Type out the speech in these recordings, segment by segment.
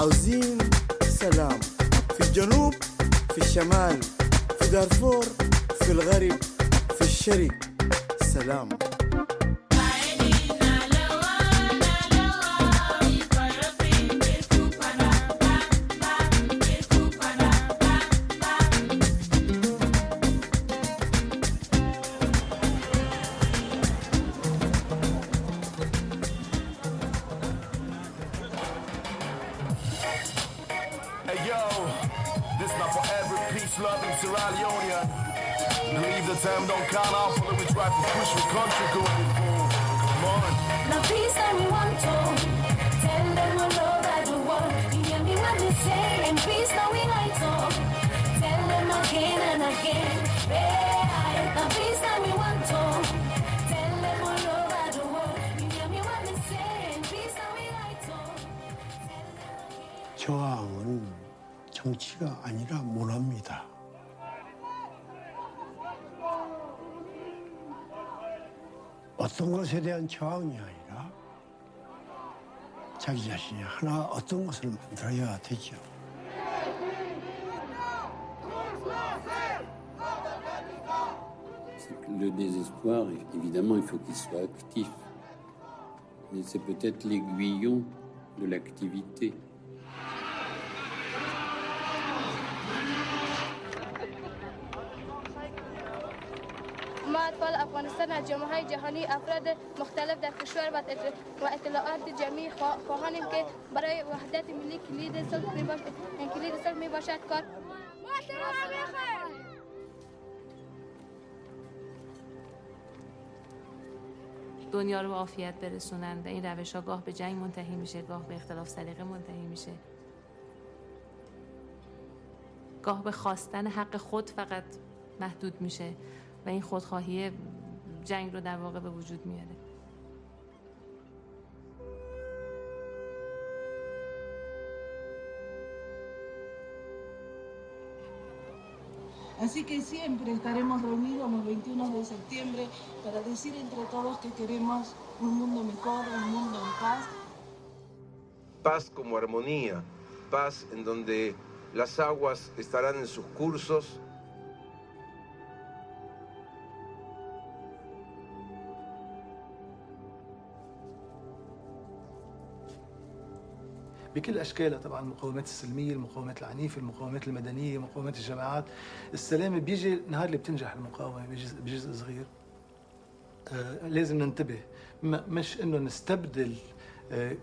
عاوزين سلام في الجنوب في الشمال في دارفور في الغرب في الشرق سلام Time don't count off until we try to push the country going forward. Come on. The peace that we want to tell them all over the world. You hear me what they say, and peace that we like to tell them again and again. Yeah, the peace that we want to tell them all over the world. You hear me what they say, and peace that we like to tell them again. 저항은 정치가 아니라 문화입니다. 어떤 것에 대한 저항이 아니라 자기 자신이 하나 어떤 것을 만들어야 되죠. Le désespoir, évidemment, il faut qu'il soit actif. Mais c'est peut-être l'aiguillon de l'activité. مع أطفال أفغانستان الجمهورية جهانی افراد مختلف در کشور و اطلاعات جمعی خواهانیم که برای وحدت ملی کلید صلح می باشد کار دنیا رو به عافیت برسونن و این روش ها گاه به جنگ منتهی میشه، گاه به اختلاف سلیقه منتهی میشه، گاه به خواستن حق خود فقط محدود میشه و این خودخواهی جنگ رو در واقع به وجود میاره. Así que siempre estaremos reunidos los 21 de septiembre para decir entre todos que queremos un mundo mejor, un mundo en paz. Paz como armonía, paz en donde las aguas estarán en sus cursos. بكل أشكالها طبعاً المقاومات السلمية، المقاومات العنيفة، المقاومات المدنية، مقاومات الجماعات. السلام بيجي نهار اللي بتنجح المقاومة بجزء صغير. لازم ننتبه، مش إنه نستبدل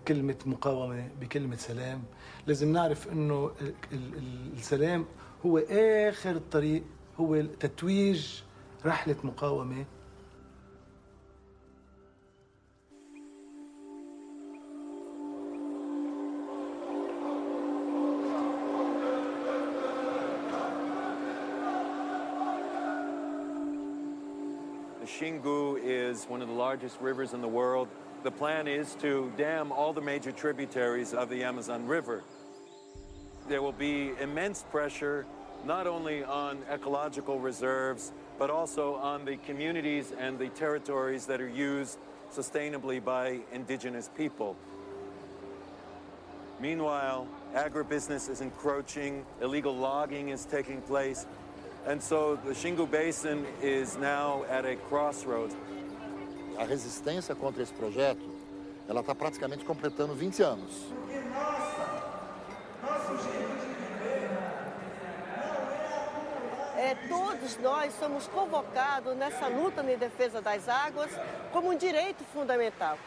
كلمة مقاومة بكلمة سلام. لازم نعرف إنه السلام هو آخر الطريق، هو تتويج رحلة مقاومة. The Xingu is one of the largest rivers in the world. The plan is to dam all the major tributaries of the Amazon River. There will be immense pressure not only on ecological reserves, but also on the communities and the territories that are used sustainably by indigenous people. Meanwhile, agribusiness is encroaching, illegal logging is taking place, and so the Xingu Basin is now at a crossroads. A resistência contra esse projeto, ela está praticamente completando 20 anos. Todos nós somos convocados nessa luta em defesa das águas como um direito fundamental.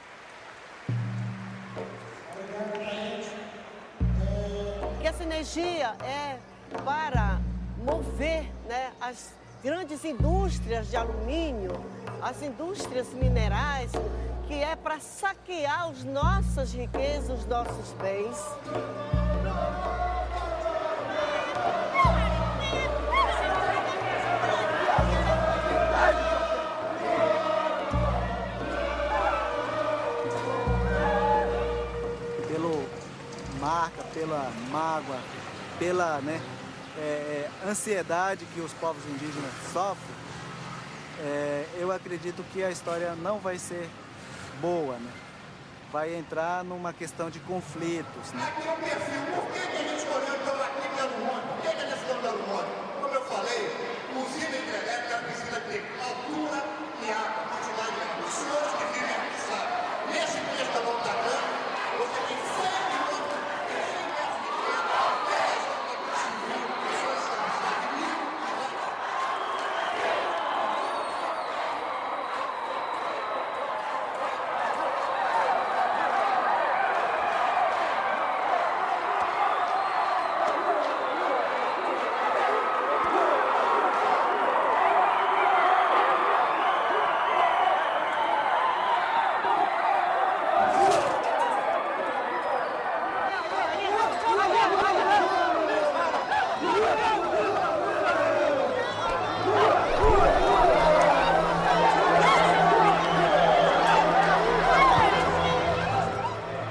E essa energia é para mover, né, as grandes indústrias de alumínio, as indústrias minerais, que é para saquear as nossas riquezas, os nossos bens. mágoa, pela ansiedade que os povos indígenas sofrem, eu acredito que a história não vai ser boa, né? Vai entrar numa questão de conflitos, né? Por que a gente escolheu então aqui pelo monte? Por que a gente escolheu pelo monte? Como eu falei, usina hidrelétrica precisa ter altura e água, quantidade de água. Os senhores que vivem aqui sabem. Nesse trecho da Volta Grande, você tem 100 quilômetros, 100 metros de terra, até a zona do civil, pessoas sabem,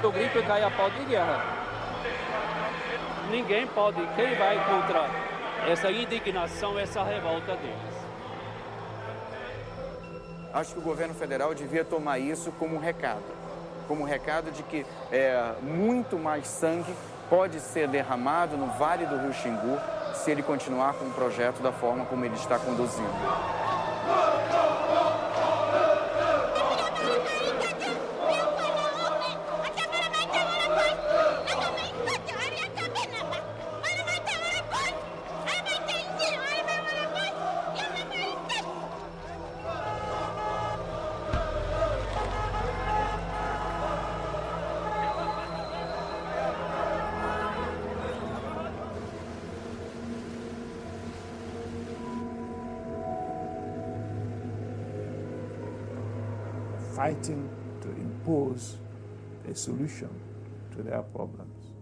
O grito é cair a pau de guerra. Ninguém pode, quem vai contra essa indignação, essa revolta deles? Acho que o governo federal devia tomar isso como um recado de que muito mais sangue pode ser derramado no Vale do Rio Xingu se ele continuar com o projeto da forma como ele está conduzindo. Fighting to impose a solution to their problems.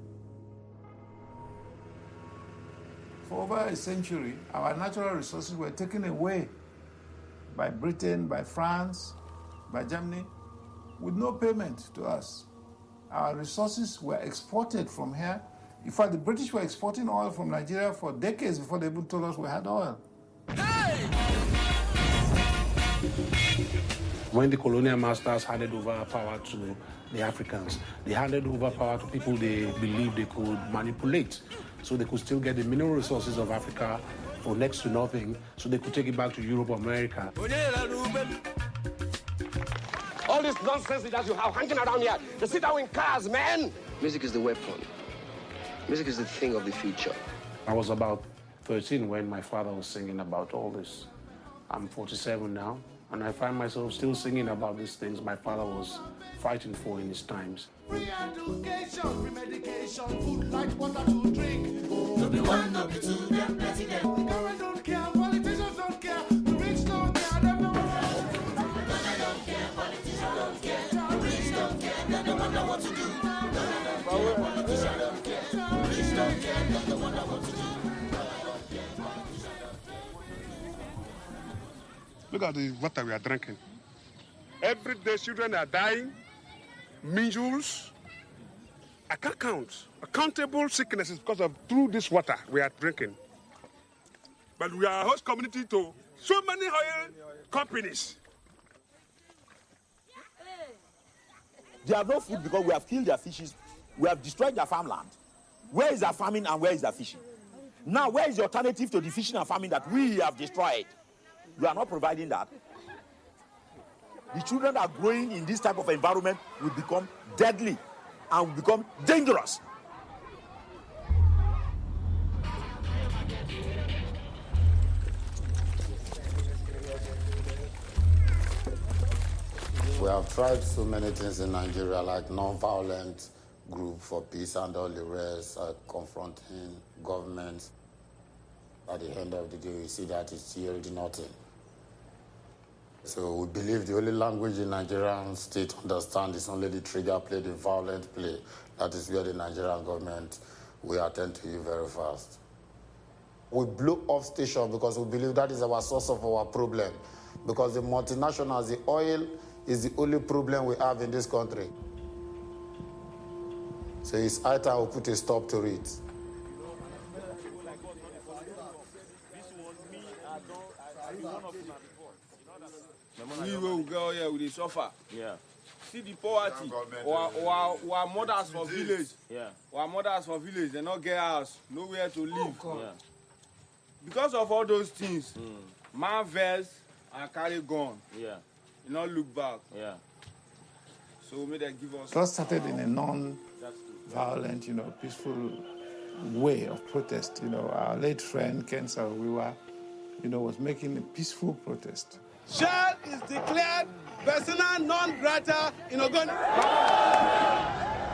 For over a century, our natural resources were taken away by Britain, by France, by Germany, with no payment to us. Our resources were exported from here. In fact, the British were exporting oil from Nigeria for decades before they even told us we had oil. When the colonial masters handed over power to the Africans, they handed over power to people they believed they could manipulate, so they could still get the mineral resources of Africa for next to nothing, so they could take it back to Europe or America. All this nonsense that you have hanging around here, they sit down in cars, man! Music is the weapon. Music is the thing of the future. I was about 13 when my father was singing about all this. I'm 47 now, and I find myself still singing about these things my father was fighting for in his times. Free education, free medication, food, light, water to drink. No be one, no be two, them plenty them. Government don't care, politicians don't care, the rich don't care, them no one. Government don't care, politicians don't care, the rich don't care, them no wonder what to do. Government don't care, politicians don't care, the rich don't care, them no wonder what to do. Look at the water we are drinking. Every day children are dying, measles. I can't count. Accountable sicknesses because of through this water we are drinking. But we are a host community to so many oil companies. They have no food because we have killed their fishes. We have destroyed their farmland. Where is their farming and where is their fishing? Now, where is the alternative to the fishing and farming that we have destroyed? You are not providing that. The children that are growing in this type of environment will become deadly and will become dangerous. We have tried so many things in Nigeria, like non-violent group for peace and all the rest, confronting governments. At the end of the day, we see that it's yielding nothing. So we believe the only language the Nigerian state understands is only the trigger play, the violent play. That is where the Nigerian government will attend to you very fast. We blew off station because we believe that is our source of our problem. Because the multinationals, the oil is the only problem we have in this country. So it's high time we put a stop to it. We will go here with the suffer. Yeah. See the poverty. Our mothers for village. Yeah. Our mothers for village, they not get house, nowhere to live. Yeah. Because of all those things, man vex and carry gun. Yeah. You not look back. Yeah. So may they give us. It all started in a non-violent, peaceful way of protest. Our late friend Ken Saro-Wiwa, was making a peaceful protest. Shell is declared persona non grata in Ogoni.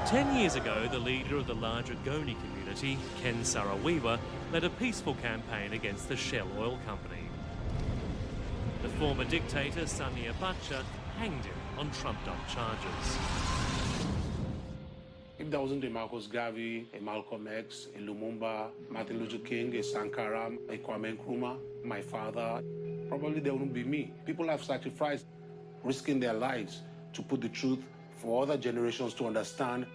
10 years ago, the leader of the larger Ogoni community, Ken Saro-Wiwa, led a peaceful campaign against the Shell Oil Company. The former dictator, Sani Abacha, hanged him on trumped-up charges. If there wasn't a Marcus Garvey, a Malcolm X, a Lumumba, Martin Luther King, a Sankara, a Kwame Nkrumah, my father, probably there wouldn't be me. People have sacrificed, risking their lives to put the truth for other generations to understand.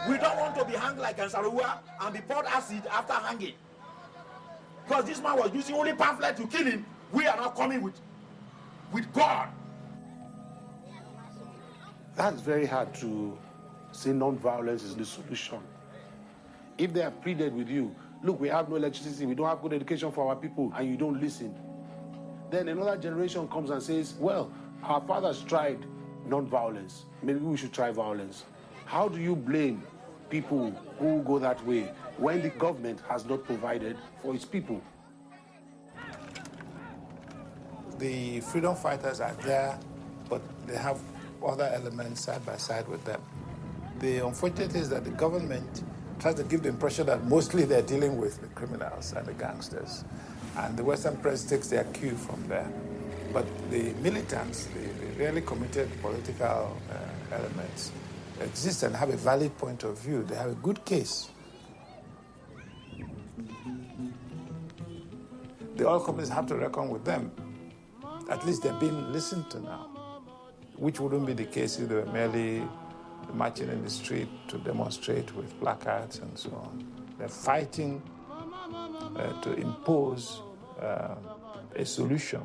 We don't want to be hanged like Nsarua and be poured acid after hanging. Because this man was using only pamphlet to kill him. We are not coming with God. That's very hard to say non-violence is the solution. If they have pleaded with you, look, we have no electricity, we don't have good education for our people, and you don't listen, then another generation comes and says, well, our fathers tried non-violence, maybe we should try violence. How do you blame people who go that way when the government has not provided for its people? The freedom fighters are there, but they have other elements side by side with them. The unfortunate is that the government tries to give the impression that mostly they're dealing with the criminals and the gangsters, and the Western press takes their cue from there. But the militants, the really committed political elements, exist and have a valid point of view. They have a good case. The oil companies have to reckon with them. At least they're being listened to now, which wouldn't be the case if they were merely marching in the street to demonstrate with placards and so on. They're fighting to impose a solution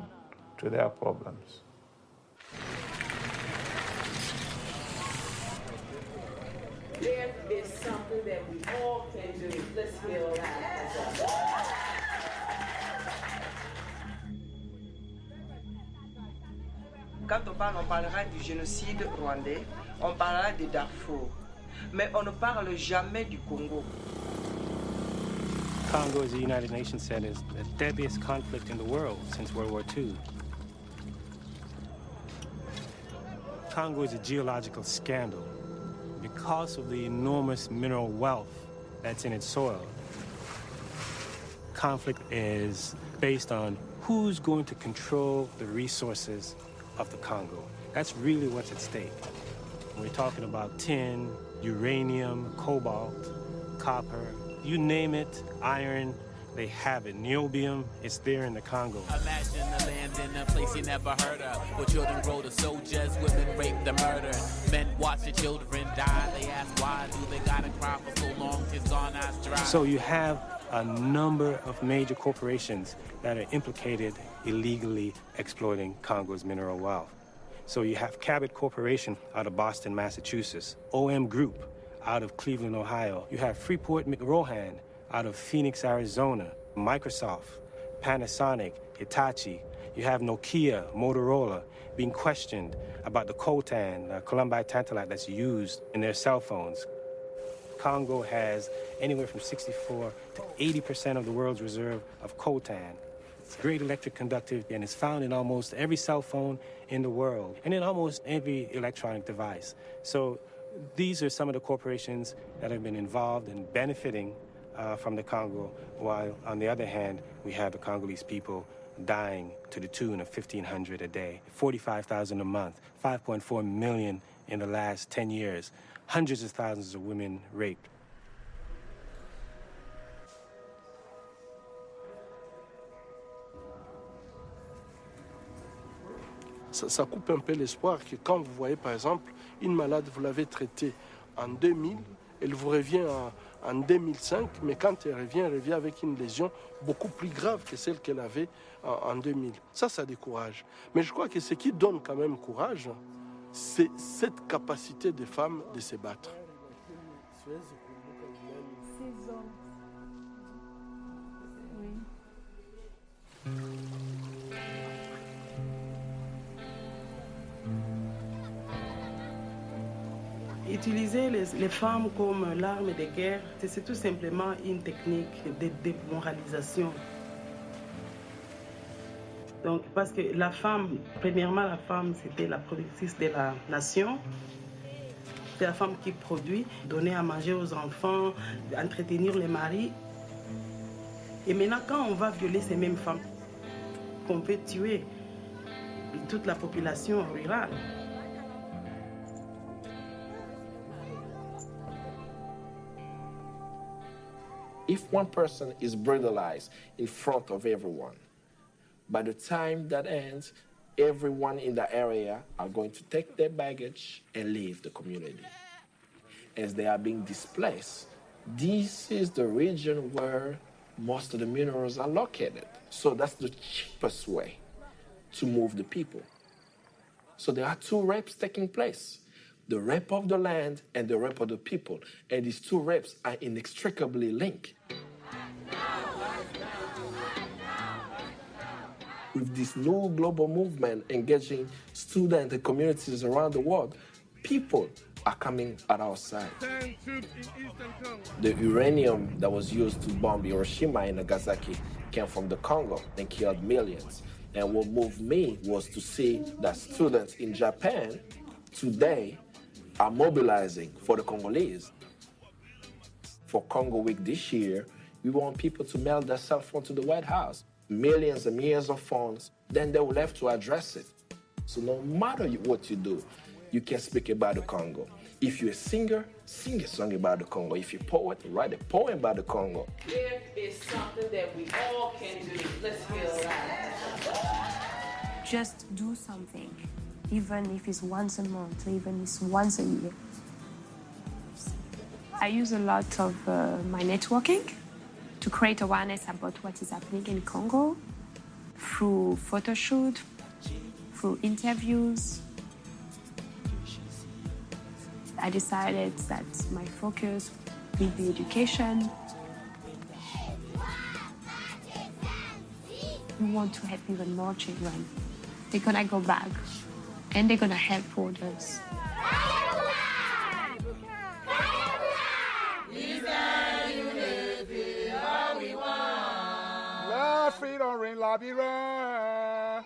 to their problems. There is something that we all can do. Let's feel alive. Quand on parlera du génocide rwandais, on parlera de Darfour. Mais on ne parle jamais du Congo. Congo, as the United Nations said, is the deadliest conflict in the world since World War II. Congo is a geological scandal because of the enormous mineral wealth that's in its soil. Conflict is based on who's going to control the resources of the Congo. That's really what's at stake. We're talking about tin, uranium, cobalt, copper, you name it, iron, they have it. Niobium, it's there in the Congo. Imagine a land in a place you never heard of, where children grow to soldiers, women raped and murdered. Men watch their children die, they ask why do they gotta cry for so long, tis gone as dry. So you have a number of major corporations that are implicated illegally exploiting Congo's mineral wealth. So you have Cabot Corporation out of Boston, Massachusetts, OM Group out of Cleveland, Ohio. You have Freeport McRohan out of Phoenix, Arizona, Microsoft, Panasonic, Hitachi. You have Nokia, Motorola being questioned about the coltan, columbite tantalite that's used in their cell phones. Congo has anywhere from 64 to 80% of the world's reserve of coltan. It's great electric conductive and it's found in almost every cell phone in the world and in almost every electronic device. So these are some of the corporations that have been involved in benefiting from the Congo, while on the other hand, we have the Congolese people dying to the tune of 1,500 a day, 45,000 a month, 5.4 million in the last 10 years, hundreds of thousands of women raped. Ça coupe un peu l'espoir que quand vous voyez, par exemple, Une malade, vous l'avez traitée en 2000, elle vous revient en 2005, mais quand elle revient avec une lésion beaucoup plus grave que celle qu'elle avait en 2000. Ça décourage. Mais je crois que ce qui donne quand même courage, c'est cette capacité des femmes de se battre. Utiliser les femmes comme l'arme de guerre, c'est tout simplement une technique de démoralisation. Donc, parce que la femme, premièrement, la femme, c'était la productrice de la nation. C'est la femme qui produit, donner à manger aux enfants, entretenir les maris. Et maintenant, quand on va violer ces mêmes femmes, on peut tuer toute la population rurale. If one person is brutalized in front of everyone, by the time that ends, everyone in the area are going to take their baggage and leave the community. As they are being displaced, this is the region where most of the minerals are located. So that's the cheapest way to move the people. So there are two rapes taking place. The rape of the land and the rape of the people. And these two rapes are inextricably linked. With this new global movement engaging students and communities around the world, people are coming at our side. The uranium that was used to bomb Hiroshima and Nagasaki came from the Congo and killed millions. And what moved me was to see that students in Japan today are mobilizing for the Congolese. For Congo Week this year, we want people to mail their cell phone to the White House. Millions and millions of phones, then they will have to address it. So no matter what you do, you can speak about the Congo. If you're a singer, sing a song about the Congo. If you're a poet, write a poem about the Congo. There is something that we all can do. Let's feel alive. Just do something, even if it's once a month, even if it's once a year. I use a lot of my networking to create awareness about what is happening in Congo through photo shoot, through interviews. I decided that my focus will be education. We want to help even more children. They're gonna go back and they're gonna help others. Freedom ring la bi ra.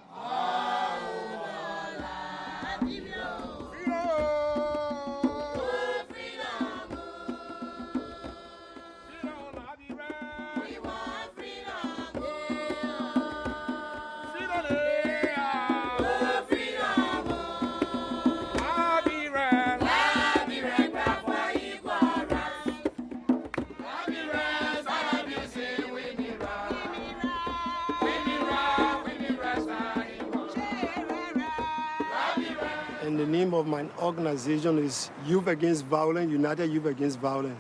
And the name of my organization is Youth Against Violence, United Youth Against Violence.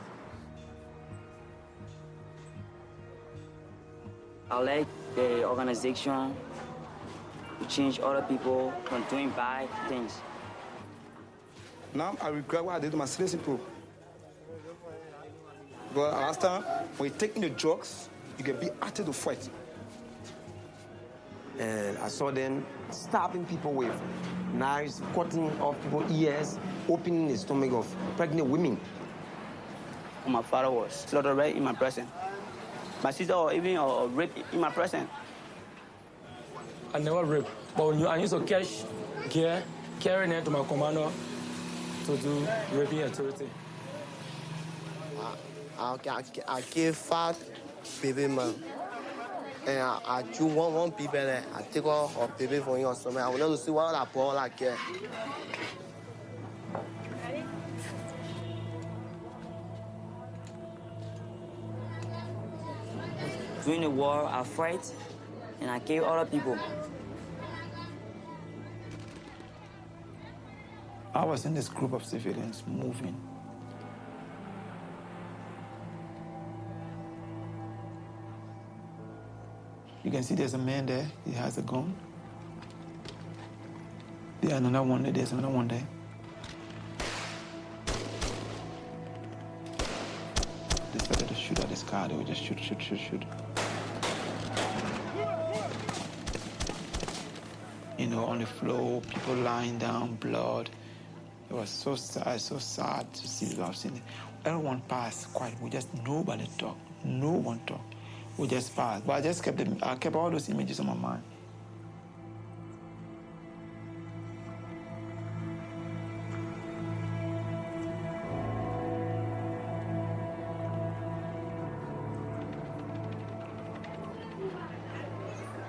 I like the organization to change other people from doing bad things. Now I regret what I did to my citizen people. But last time, when you're taking the drugs, you can be active to fight. And I saw them stabbing people with knives, cutting off people's ears, opening the stomach of pregnant women. My father was slaughtered right in my presence. My sister was even raped in my presence. I never raped, but I used to catch gear, carrying it to my commander to do raping authority. I gave 5 baby man. And I do one people and I take off a baby from your stomach. I want to see what I ball like it. During the war, I fight and I kill other people. I was in this group of civilians moving. You can see there's a man there. He has a gun. There's another one there. There's another one there. They started to shoot at this car. They would just shoot. You know, on the floor, people lying down, blood. It was so sad to see what I've seen. Everyone passed quiet. We just, nobody talked. No one talked. We just passed. But I kept all those images on my mind.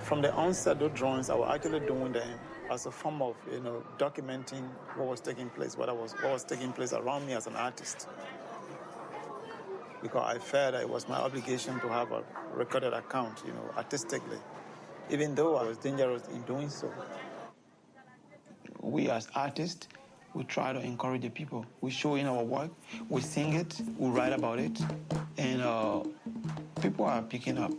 From the onset, those drawings, I was actually doing them as a form of, documenting what was taking place, what was taking place around me as an artist. Because I felt that it was my obligation to have a recorded account, artistically, even though I was dangerous in doing so. We as artists, we try to encourage the people. We show in our work, we sing it, we write about it, and people are picking up.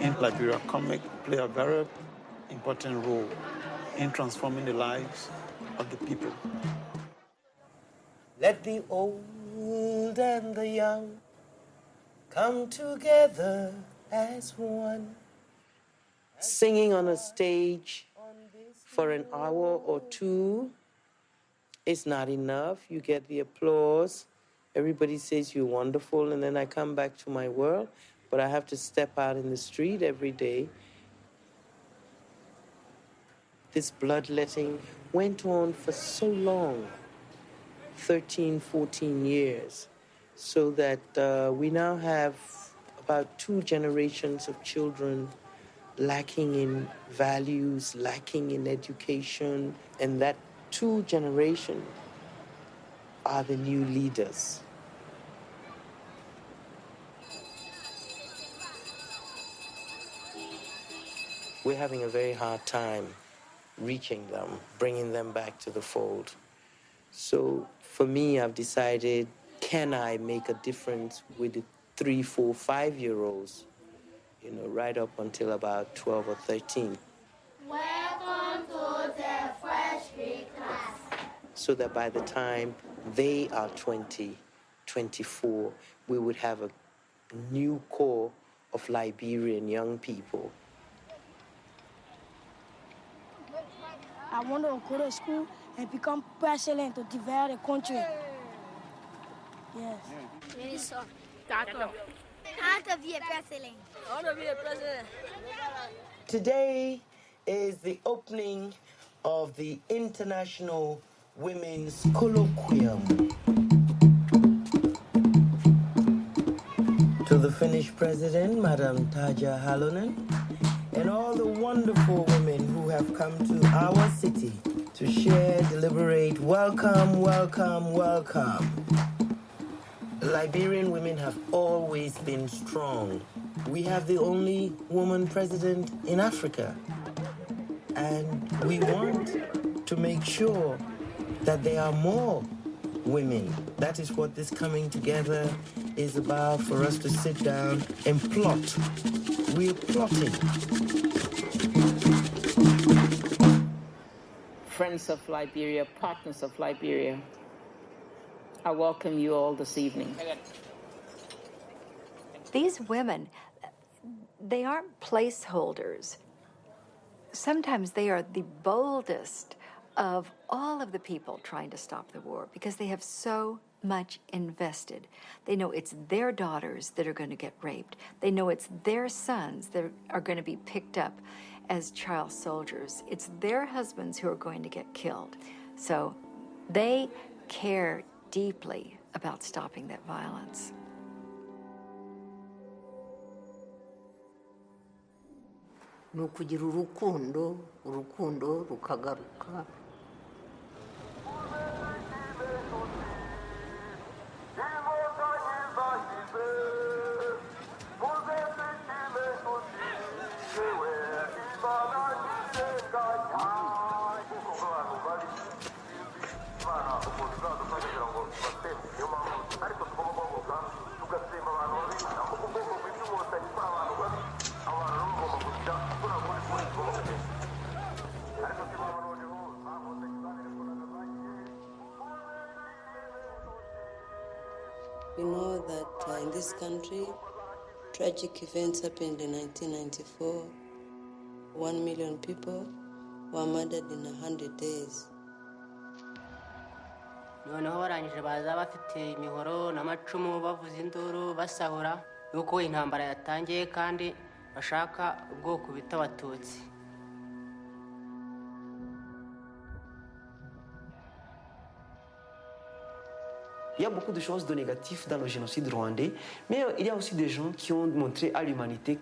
In Liberia, comic play a very important role in transforming the lives of the people. Let the old and the young come together as one. Singing on a stage for an hour or two is not enough. You get the applause. Everybody says you're wonderful, and then I come back to my world, but I have to step out in the street every day. This bloodletting went on for so long, 13, 14 years, so that we now have about 2 generations of children lacking in values, lacking in education, and that 2 generations are the new leaders. We're having a very hard time reaching them, bringing them back to the fold. So for me, I've decided, can I make a difference with the 3, 4, 5-year-olds, right up until about 12 or 13. Welcome to the Fresh Grade class. So that by the time they are 20, 24, we would have a new core of Liberian young people. I want to go to school and become president to develop the country. Yes. Minister. Tato. I want to be a president. I want to be a president. Today is the opening of the International Women's Colloquium. To the Finnish President, Madam Tarja Halonen, and all the wonderful women who have come to our city to share, deliberate. Welcome, welcome, welcome. Liberian women have always been strong. We have the only woman president in Africa. And we want to make sure that there are more women. That is what this coming together is about, for us to sit down and plot. We're plotting. Friends of Liberia, partners of Liberia, I welcome you all this evening. These women, they aren't placeholders. Sometimes they are the boldest of all of the people trying to stop the war because they have so much invested. They know it's their daughters that are going to get raped. They know it's their sons that are going to be picked up as child soldiers. It's their husbands who are going to get killed. So they care deeply about stopping that violence. Nukugira urukundo rukagaruka. We know that in this country, tragic events happened in 1994. 1 million people were murdered in 100 days. noneho barangije baza bafite imihoro n'amacumu bavuza induru basahura yuko intambara yatangiye kandi bashaka ubwoko bita abatutsi. Il y a beaucoup de choses de négatifs dans le génocide rwandais, mais il y a aussi des gens qui ont montré à l'humanité.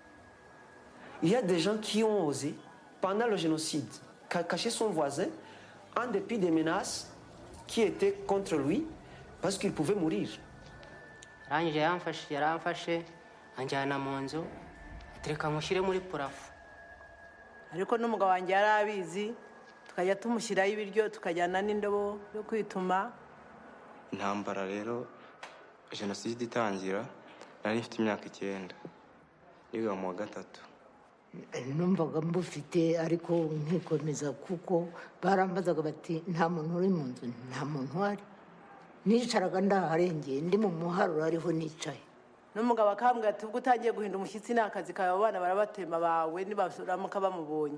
Il y a des gens qui ont osé, pendant le génocide, cacher son voisin en dépit des menaces qui étaient contre lui, parce qu'il pouvait mourir. Arangije yaramfashe anjyana mu nzu atereka mushyire muri purafu. Ariko n'umugabo wanjye yari abizi, tukajya tumushyiraho ibiryo tukajyana n'indobo yo kwituma. Intambara rero jenoside itangira nari mfite imyaka 9 niga mu wa 3. Numvaga mbufite ariko nkikomeza kuko barambazaga bati nta muntu uri mu nzu, nta muntu uhari. Nicaraga ndaharengeye ndi mu muharuro ariho nicaye. N'umugabo akambwira ati ubwo utangiye guhinda umushyitsi n'akazi kawe abana barabatema bawe nibasuramuka bamubonye.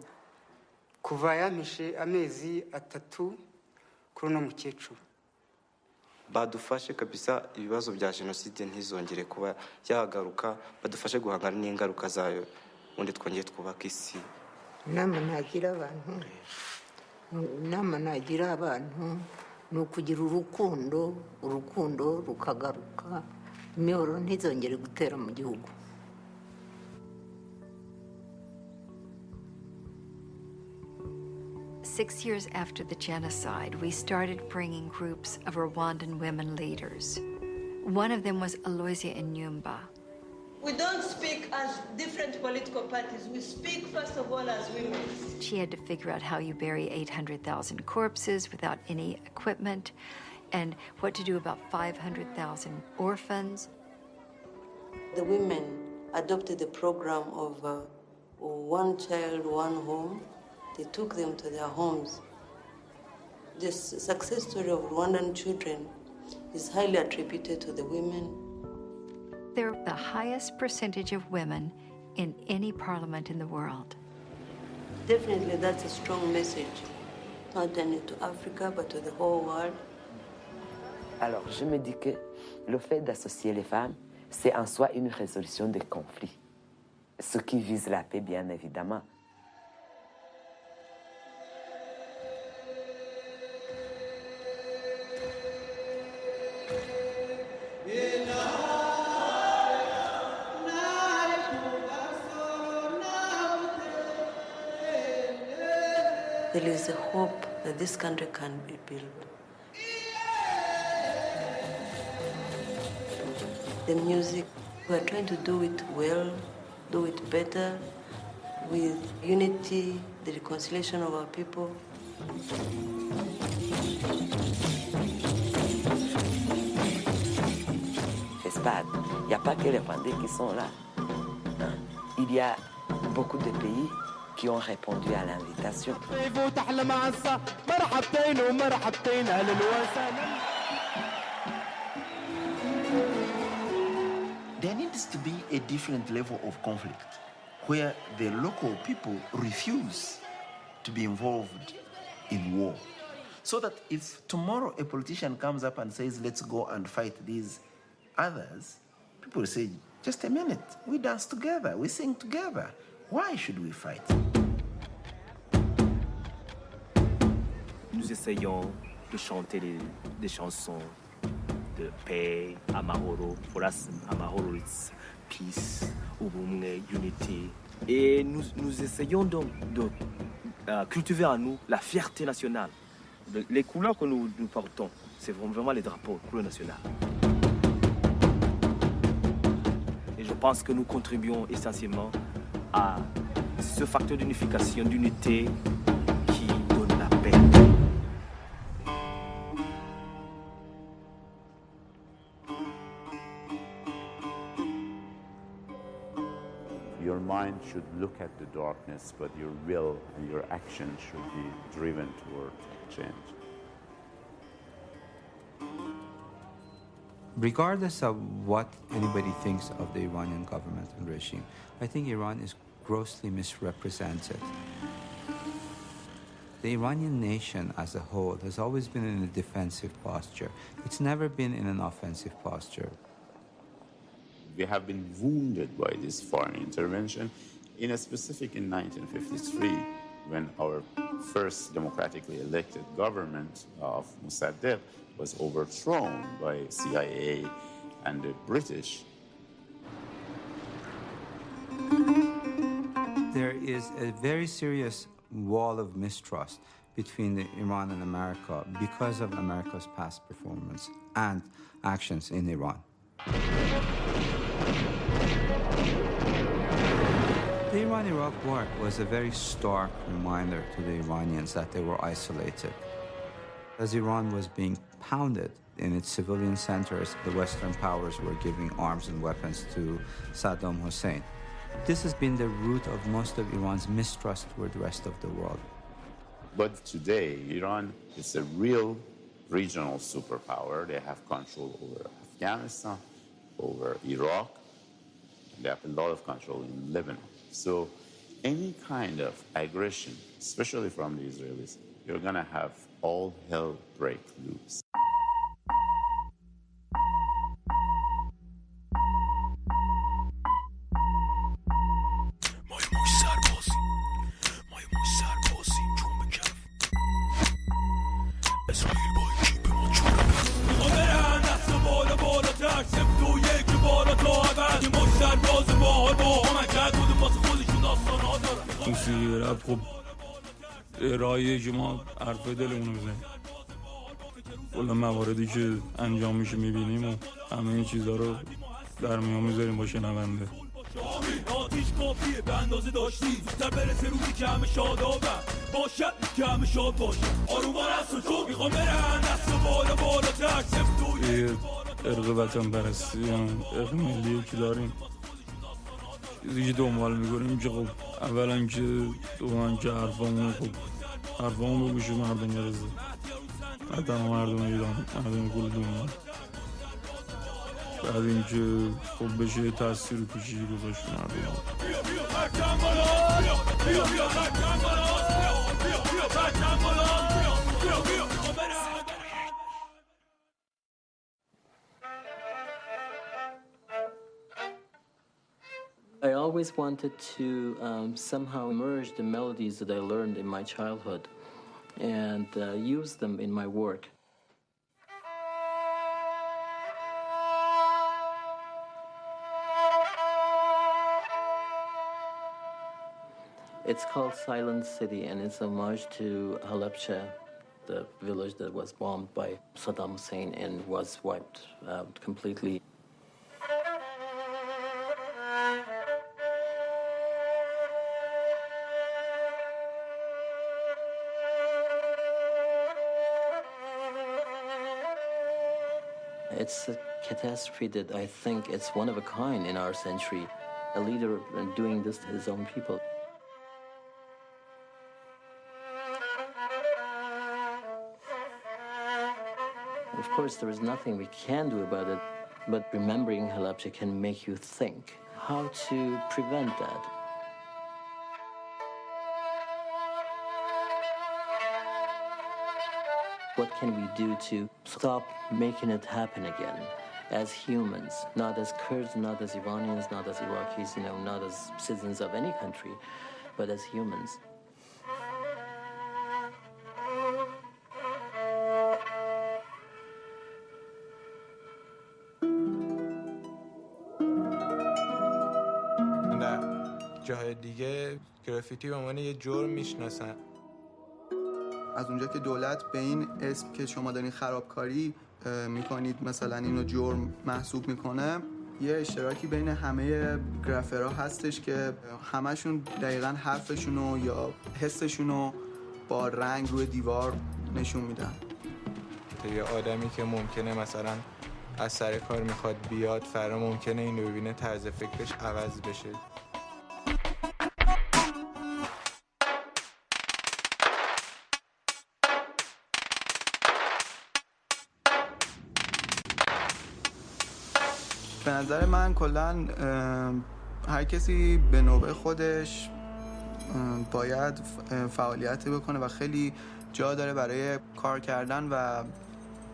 Kuva yampishe amezi 3 kuri no mukecuru. Badufashe kabisa ibibazo bya jenoside ntizongere kuba yagaruka, badufashe guhangana n'ingaruka zayo undi twongeye twubaka isi. Nama nagira abantu ni ukugira urukundo rukagaruka, imihoro ntizongere gutera mu gihugu. Six years after the genocide, we started bringing groups of Rwandan women leaders. One of them was Aloysia Inyumba. We don't speak as different political parties. We speak, first of all, as women. She had to figure out how you bury 800,000 corpses without any equipment, and what to do about 500,000 orphans. The women adopted the program of one child, one home. They took them to their homes. This success story of Rwandan children is highly attributed to the women. They're the highest percentage of women in any parliament in the world. Definitely, that's a strong message, not only to Africa, but to the whole world. Alors, je me dis que le fait d'associer les femmes, c'est en soi une résolution des conflits. Ce qui vise la paix, bien évidemment. There is a hope that this country can be built. The music, we are trying to do it well, do it better, with unity, the reconciliation of our people. Espagne, il n'y a pas que les Rwandais qui sont là. Il y a beaucoup de pays qui ont répondu à l'invitation. There needs to be a different level of conflict where the local people refuse to be involved in war. So that if tomorrow a politician comes up and says, let's go and fight these others, people will say, just a minute, we dance together, we sing together. Why should we fight? Nous essayons de chanter des chansons de paix, amahoro. For us, amahoro, it's peace, ubumwe, unity. Et nous essayons donc de cultiver en nous la fierté nationale. Les couleurs que nous portons, c'est vraiment les drapeaux, les couleurs nationales. Et je pense que nous contribuons essentiellement à ce facteur d'unification, d'unité qui donne la paix. Your mind should look at the darkness, but your will and your action should be driven toward change. Regardless of what anybody thinks of the Iranian government and regime, I think Iran is grossly misrepresented. The Iranian nation as a whole has always been in a defensive posture. It's never been in an offensive posture. We have been wounded by this foreign intervention, in a specific in 1953, when our first democratically elected government of Mossadegh was overthrown by CIA and the British. There is a very serious wall of mistrust between Iran and America because of America's past performance and actions in Iran. The Iran-Iraq war was a very stark reminder to the Iranians that they were isolated. As Iran was being pounded in its civilian centers, the Western powers were giving arms and weapons to Saddam Hussein. This has been the root of most of Iran's mistrust toward the rest of the world. But today, Iran is a real regional superpower. They have control over Afghanistan, over Iraq, and they have a lot of control in Lebanon. So any kind of aggression, especially from the Israelis, you're going to have all hell break loose. موسیقی رپ خب ارائه که ما حرف دلمونو بزنیم، کلا مواردی که انجام میشه میبینیم و همه این چیزها رو در میان میذاریم با شنونده. آتیش کافیه به اندازه داشتی زودتر برسه روزی که همه شادابم باشد که همه شاد باشه آرومان از تو چون میخوام برن دست و بالا تک سفتوی ارق وطن پرستی هم ارق ملی که داریم چیزی که دنبال میکنیم که خب اولا که دوان که حرفامون به گوش مردم برسه، نه تنها مردم ایران، مردم کل دنیا. بعد اینکه خب بشه تاثیر و پیشی گذاشت مردم. I always wanted to somehow merge the melodies that I learned in my childhood and use them in my work. It's called Silent City, and it's a homage to Halabja, the village that was bombed by Saddam Hussein and was wiped out completely. It's a catastrophe that I think it's one of a kind in our century. A leader doing this to his own people. Of course, there is nothing we can do about it, but remembering Halabja can make you think how to prevent that. What can we do to stop making it happen again as humans, not as Kurds, not as Iranians, not as Iraqis, not as citizens of any country, but as humans. در جاهای دیگه گرافیتی به عنوان یه جرم میشناسن. از اونجا که دولت به این اسم که شما دارین خرابکاری میکنید مثلا اینو جرم محسوب میکنه، یه اشتراکی بین همه گرافرها هستش که همشون دقیقاً حرفشونو یا حسشونو با رنگ روی دیوار نشون میدن. یه آدمی که ممکنه مثلا از سر کار میخواد بیاد، فردا ممکنه اینو ببینه طرز فکرش عوض بشه. به نظر من کلاً هر کسی به نوبه خودش باید فعالیتی بکنه و خیلی جا داره برای کار کردن و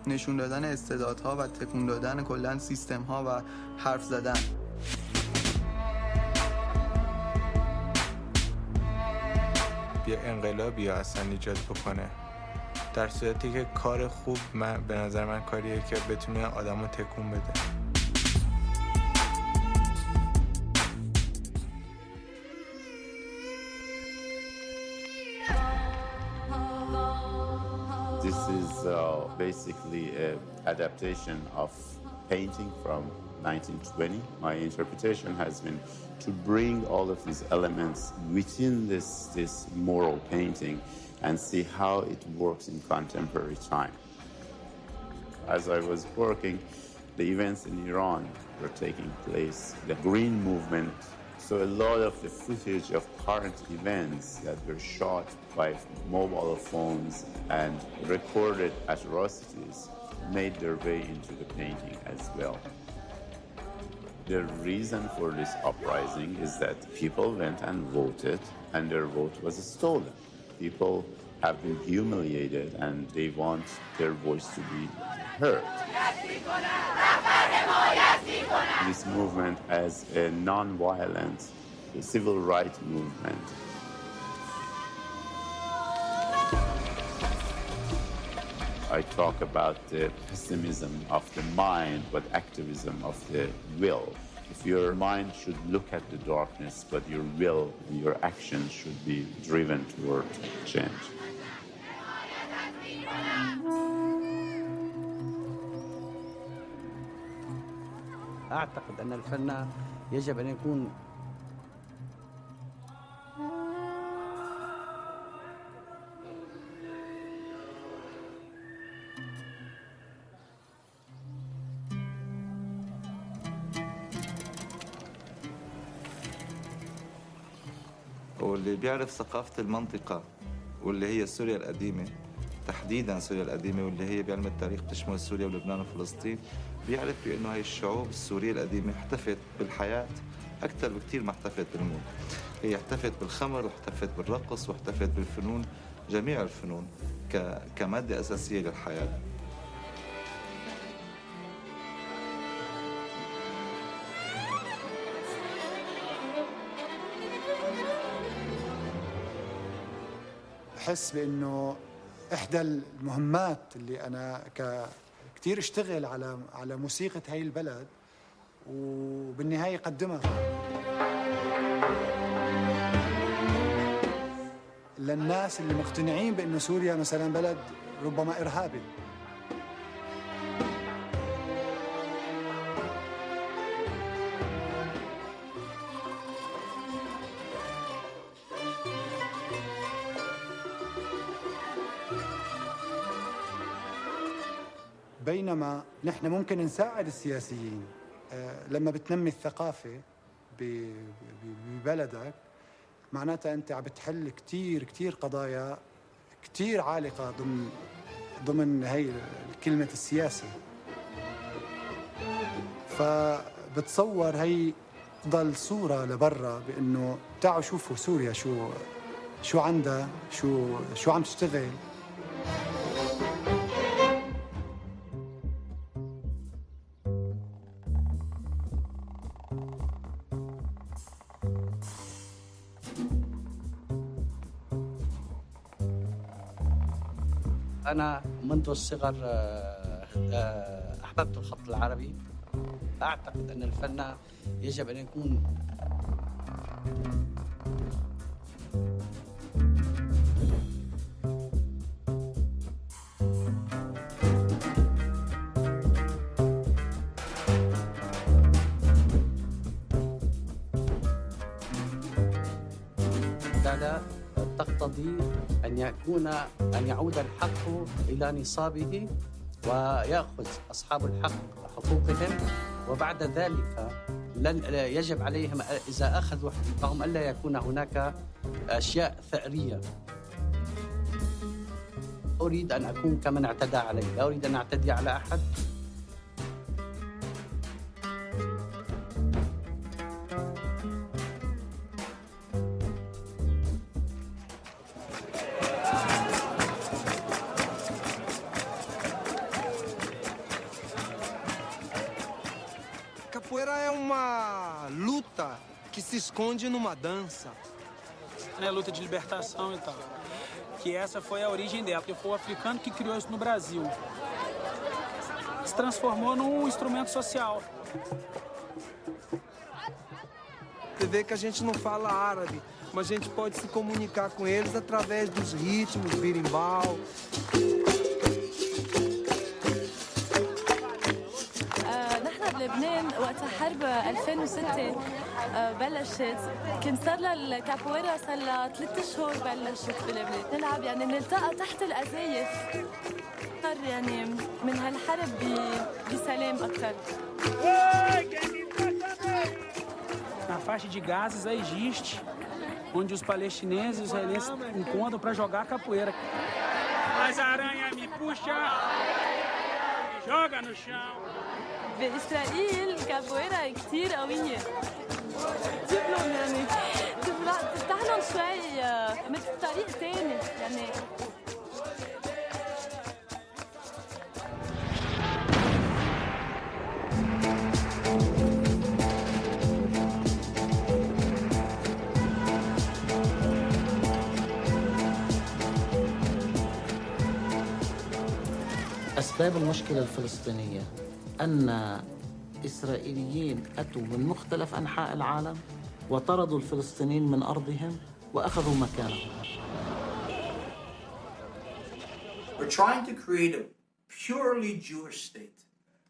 نشون دادن استعدادها و تکون دادن کلاً سیستم‌ها و حرف زدن. یه انقلابی اصلا ایجاد بکنه، در صورتی که کار خوب به نظر من کاریه که بتونه آدمو تکون بده. This is basically an adaptation of painting from 1920. My interpretation has been to bring all of these elements within this moral painting and see how it works in contemporary time. As I was working, the events in Iran were taking place, the Green Movement. So a lot of the footage of current events that were shot by mobile phones and recorded atrocities made their way into the painting as well. The reason for this uprising is that people went and voted and their vote was stolen. People have been humiliated and they want their voice to be heard. This movement as a non-violent civil rights movement. I talk about the pessimism of the mind, but activism of the will. If your mind should look at the darkness, but your will and your actions should be driven toward change. أعتقد أن الفن يجب أن يكون واللي بيعرف ثقافة المنطقة واللي هي سوريا القديمة، تحديداً سوريا القديمة واللي هي بعلم التاريخ تشمل سوريا ولبنان وفلسطين، بيعرف بأنه هاي الشعوب السورية القديمة احتفت بالحياة أكثر بكثير ما احتفت بالموت. هي احتفت بالخمر واحتفت بالرقص واحتفت بالفنون، جميع الفنون كمادة أساسية للحياة. بحس بأنه إحدى المهمات اللي أنا كتير اشتغل على موسيقى هاي البلد وبالنهاية أقدمها للناس اللي مقتنعين بأنه سوريا مثلا بلد ربما إرهابي. بينما نحن ممكن نساعد السياسيين لما بتنمي الثقافة ببلدك، معناتها أنت عم بتحل كتير قضايا كتير عالقة ضمن هي كلمة السياسة. فبتصور هي ضل صورة لبرا بأنه تعالوا شوفوا سوريا شو عندها، شو عم تشتغل. أنا منذ الصغر أحببت الخط العربي. أعتقد أن الفن يجب أن يكون تقتضي أن يعود الحق إلى نصابه ويأخذ أصحاب الحق حقوقهم، وبعد ذلك يجب عليهم إذا أخذوا حقوقهم ألا يكون هناك أشياء ثأرية. أريد أن أكون كمن اعتدى علي، لا أريد أن أعتدي على أحد. capoeira é uma luta que se esconde numa dança. Né, luta de libertação e tal. Que essa foi a origem dela, porque foi o africano que criou isso no Brasil. Se transformou num instrumento social. Você vê que a gente não fala árabe, mas a gente pode se comunicar com eles através dos ritmos, birimbau. نحن بلبنان وقت الحرب 2006 بلشت، كان صار لها الكابويرا صار لها 3 أشهر بلشت بلبنان نلعب، يعني نلتقى تحت الأزايف. صار يعني من هالحرب بسلام أكثر. Na faixa de Gaza existe, onde os palestineses e os israelenses encontram para jogar capoeira. Mas a aranha me puxa, me joga no chão. بإسرائيل الكابويرا كتير قوية. تجيب لهم يعني تفتح لهم شوي مثل طريق تاني يعني. أسباب المشكلة الفلسطينية أن إسرائيليين أتوا من مختلف أنحاء العالم وطردوا الفلسطينيين من أرضهم وأخذوا مكانهم. We're trying to create a purely Jewish state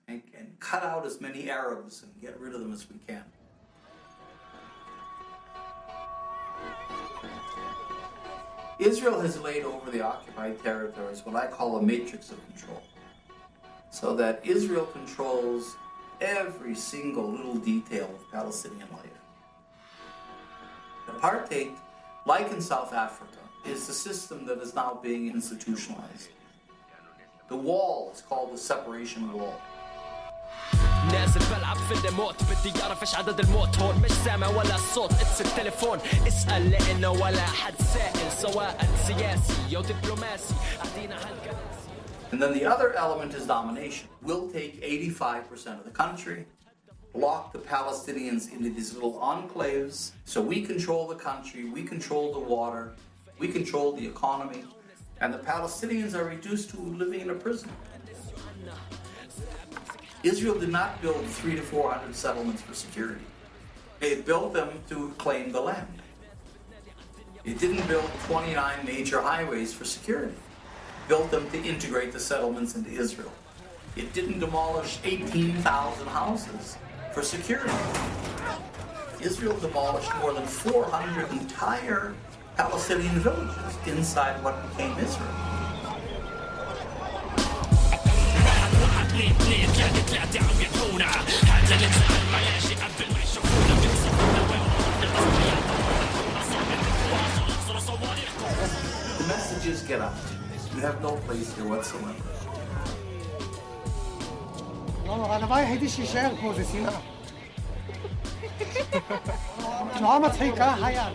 and cut out as many Arabs and get rid of them as we can. Israel has laid over the occupied territories what I call a matrix of control, so that Israel controls every single little detail of Palestinian life. Apartheid, like in South Africa, is the system that is now being institutionalized. The wall is called the separation wall. نازل بلعب في الريموت بدي اعرف ايش عدد الموت هون مش سامع ولا صوت اتس التليفون اسال لانه ولا حد سائل سواء سياسي او دبلوماسي قاعدين على الكراسي. And then the other element is domination. We'll take 85% of the country, lock the Palestinians into these little enclaves, so we control the country, we control the water, we control the economy, and the Palestinians are reduced to living in a prison. Israel did not build 300 to 400 settlements for security. They built them to claim the land. It didn't build 29 major highways for security. It built them to integrate the settlements into Israel. It didn't demolish 18,000 houses for security. Israel demolished more than 400 entire Palestinian villages inside what became Israel. The messages get out. You have no place here whatsoever. أنا باي هيدي شيء شايل بوزيسينا. شو מצחיק חייל?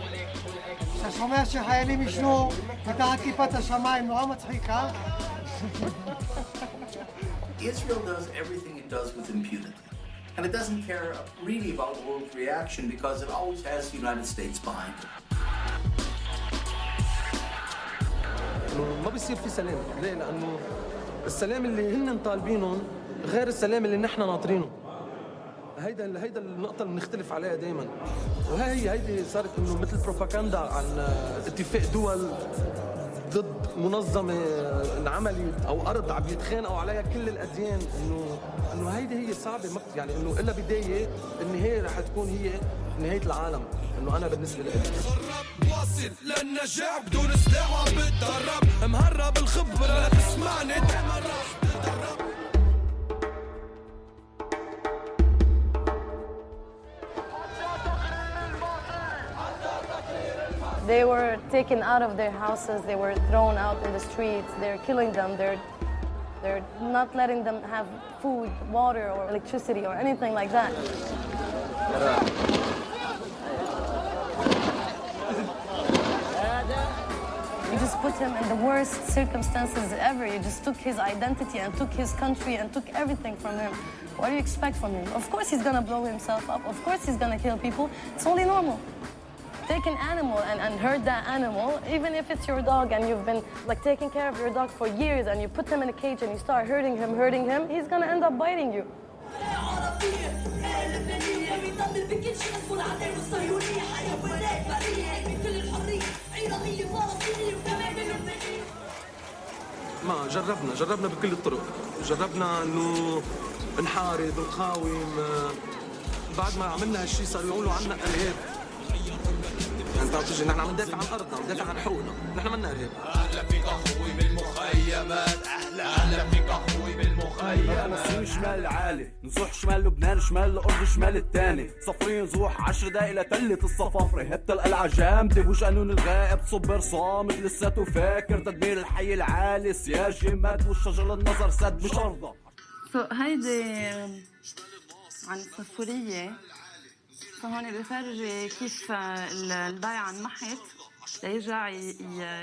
ששומע שחיילים ישנו מתחת כיפת השמיים, נורא מצחיק, Israel does everything it does with impunity. And it doesn't care really about world reaction because it always has the United States behind it. ما بيصير في سلام، ليه؟ لأنه السلام اللي هن طالبينه غير السلام اللي نحن ناطرينه. هيدا النقطة اللي بنختلف عليها دائما. هيدي صارت إنه مثل بروباغندا عن اتفاق دول ضد منظمة العملي أو أرض عم يتخانقوا عليها كل الأديان، إنه هيدي هي صعبة، يعني إنه إلا بداية النهاية رح تكون هي نهاية العالم، إنه أنا بالنسبة لي. واصل للنجاح بدون سلاح وعم بتدرب، مهرب الخبرة لا تسمعني دايما راح تدرب. They were taken out of their houses, they were thrown out in the streets, they're killing them, they're not letting them have food, water, or electricity, or anything like that. You just put him in the worst circumstances ever. You just took his identity and took his country and took everything from him. What do you expect from him? Of course he's gonna blow himself up. Of course he's gonna kill people. It's only normal. Take an animal and hurt that animal, even if it's your dog and you've been like taking care of your dog for years and you put him in a cage and you start hurting him, he's gonna end up biting you. ما جربنا بكل الطرق. جربنا انه نحارب نقاوم. بعد ما عملنا هالشيء صاروا يقولوا عنا ارهاب. انت عم تجي نحن عم ندافع عن ارضنا، عم ندافع عن حقوقنا، نحن مالنا ارهاب. اهلا فيك اخوي بالمخيمات، اهلا فيك اخوي بالمخيمات. نصين شمال العالي، نزوح شمال لبنان، شمال الارض شمال الثاني، صفرين نزوح 10 دقايق لتلة الصفافرة، هبت القلعة جامدة بوش قانون الغائب، صبر صامت لساته فاكر تدمير الحي العالي، سياج مد والشجر النظر سد مش ارضى. هيدي عن الصفورية. فهون بفرجي كيف الضيعة انمحت ليرجع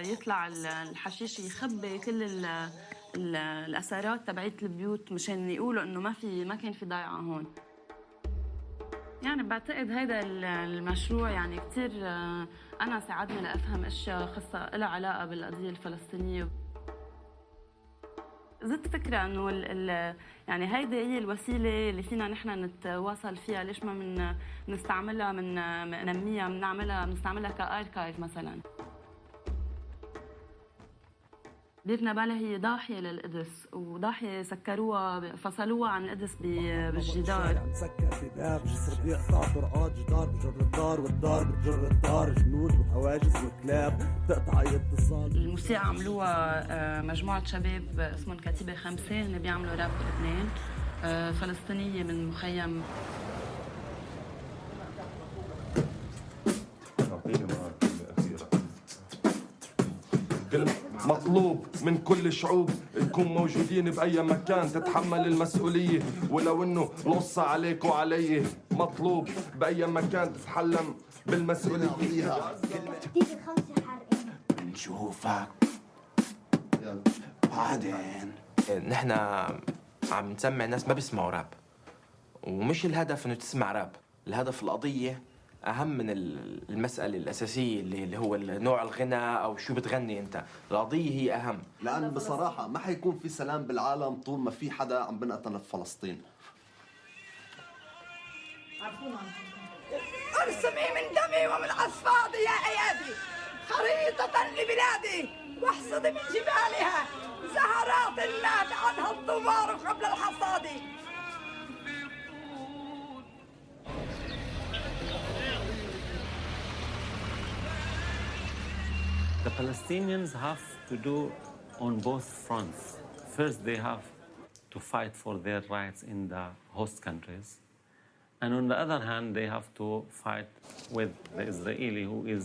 يطلع الحشيش يخبي كل الأثارات تبعت البيوت مشان يقولوا إنه ما كان في ضيعة هون. يعني بعتقد هيدا المشروع يعني كتير أنا ساعدني لأفهم أشياء خاصة لها علاقة بالقضية الفلسطينية. زدت فكرة إنه يعني هيدي هي الوسيلة اللي فينا نحن نتواصل فيها، ليش ما بنستعملها ننميها، بنستعملها كأركايف مثلا. بير نبالة هي ضاحية للقدس، وضاحية سكروها فصلوها عن القدس بالجدار. مسكر في باب جسر بيقطع طرقات، جدار بجر الدار والدار بتجر الدار، جنود وحواجز وكلاب بتقطع اتصال. الموسيقى عملوها مجموعة شباب اسمهم كتيبة 5 هن بيعملوا راب بلبنان، فلسطينية من مخيم. مطلوب من كل الشعوب نكون موجودين بأي مكان، تتحمل المسؤولية ولو إنه القصة عليك وعلي. مطلوب بأي مكان تتحلم بالمسؤولية. نشوفك بعدين. نحن عم نسمع ناس ما بيسمعوا راب، ومش الهدف إنه تسمع راب، الهدف القضية أهم من المسألة الأساسية اللي هو نوع الغنى أو شو بتغني أنت. القضية هي أهم، لأن بصراحة ما حيكون في سلام بالعالم طول ما في حدا عم بنقتل في فلسطين. ارسمي من دمي ومن أصفادي يا أيادي خريطة لبلادي، واحصدي من جبالها زهرات نات عنها الثمار قبل الحصاد. The Palestinians have to do on both fronts. First, they have to fight for their rights in the host countries. And on the other hand, they have to fight with the Israeli who is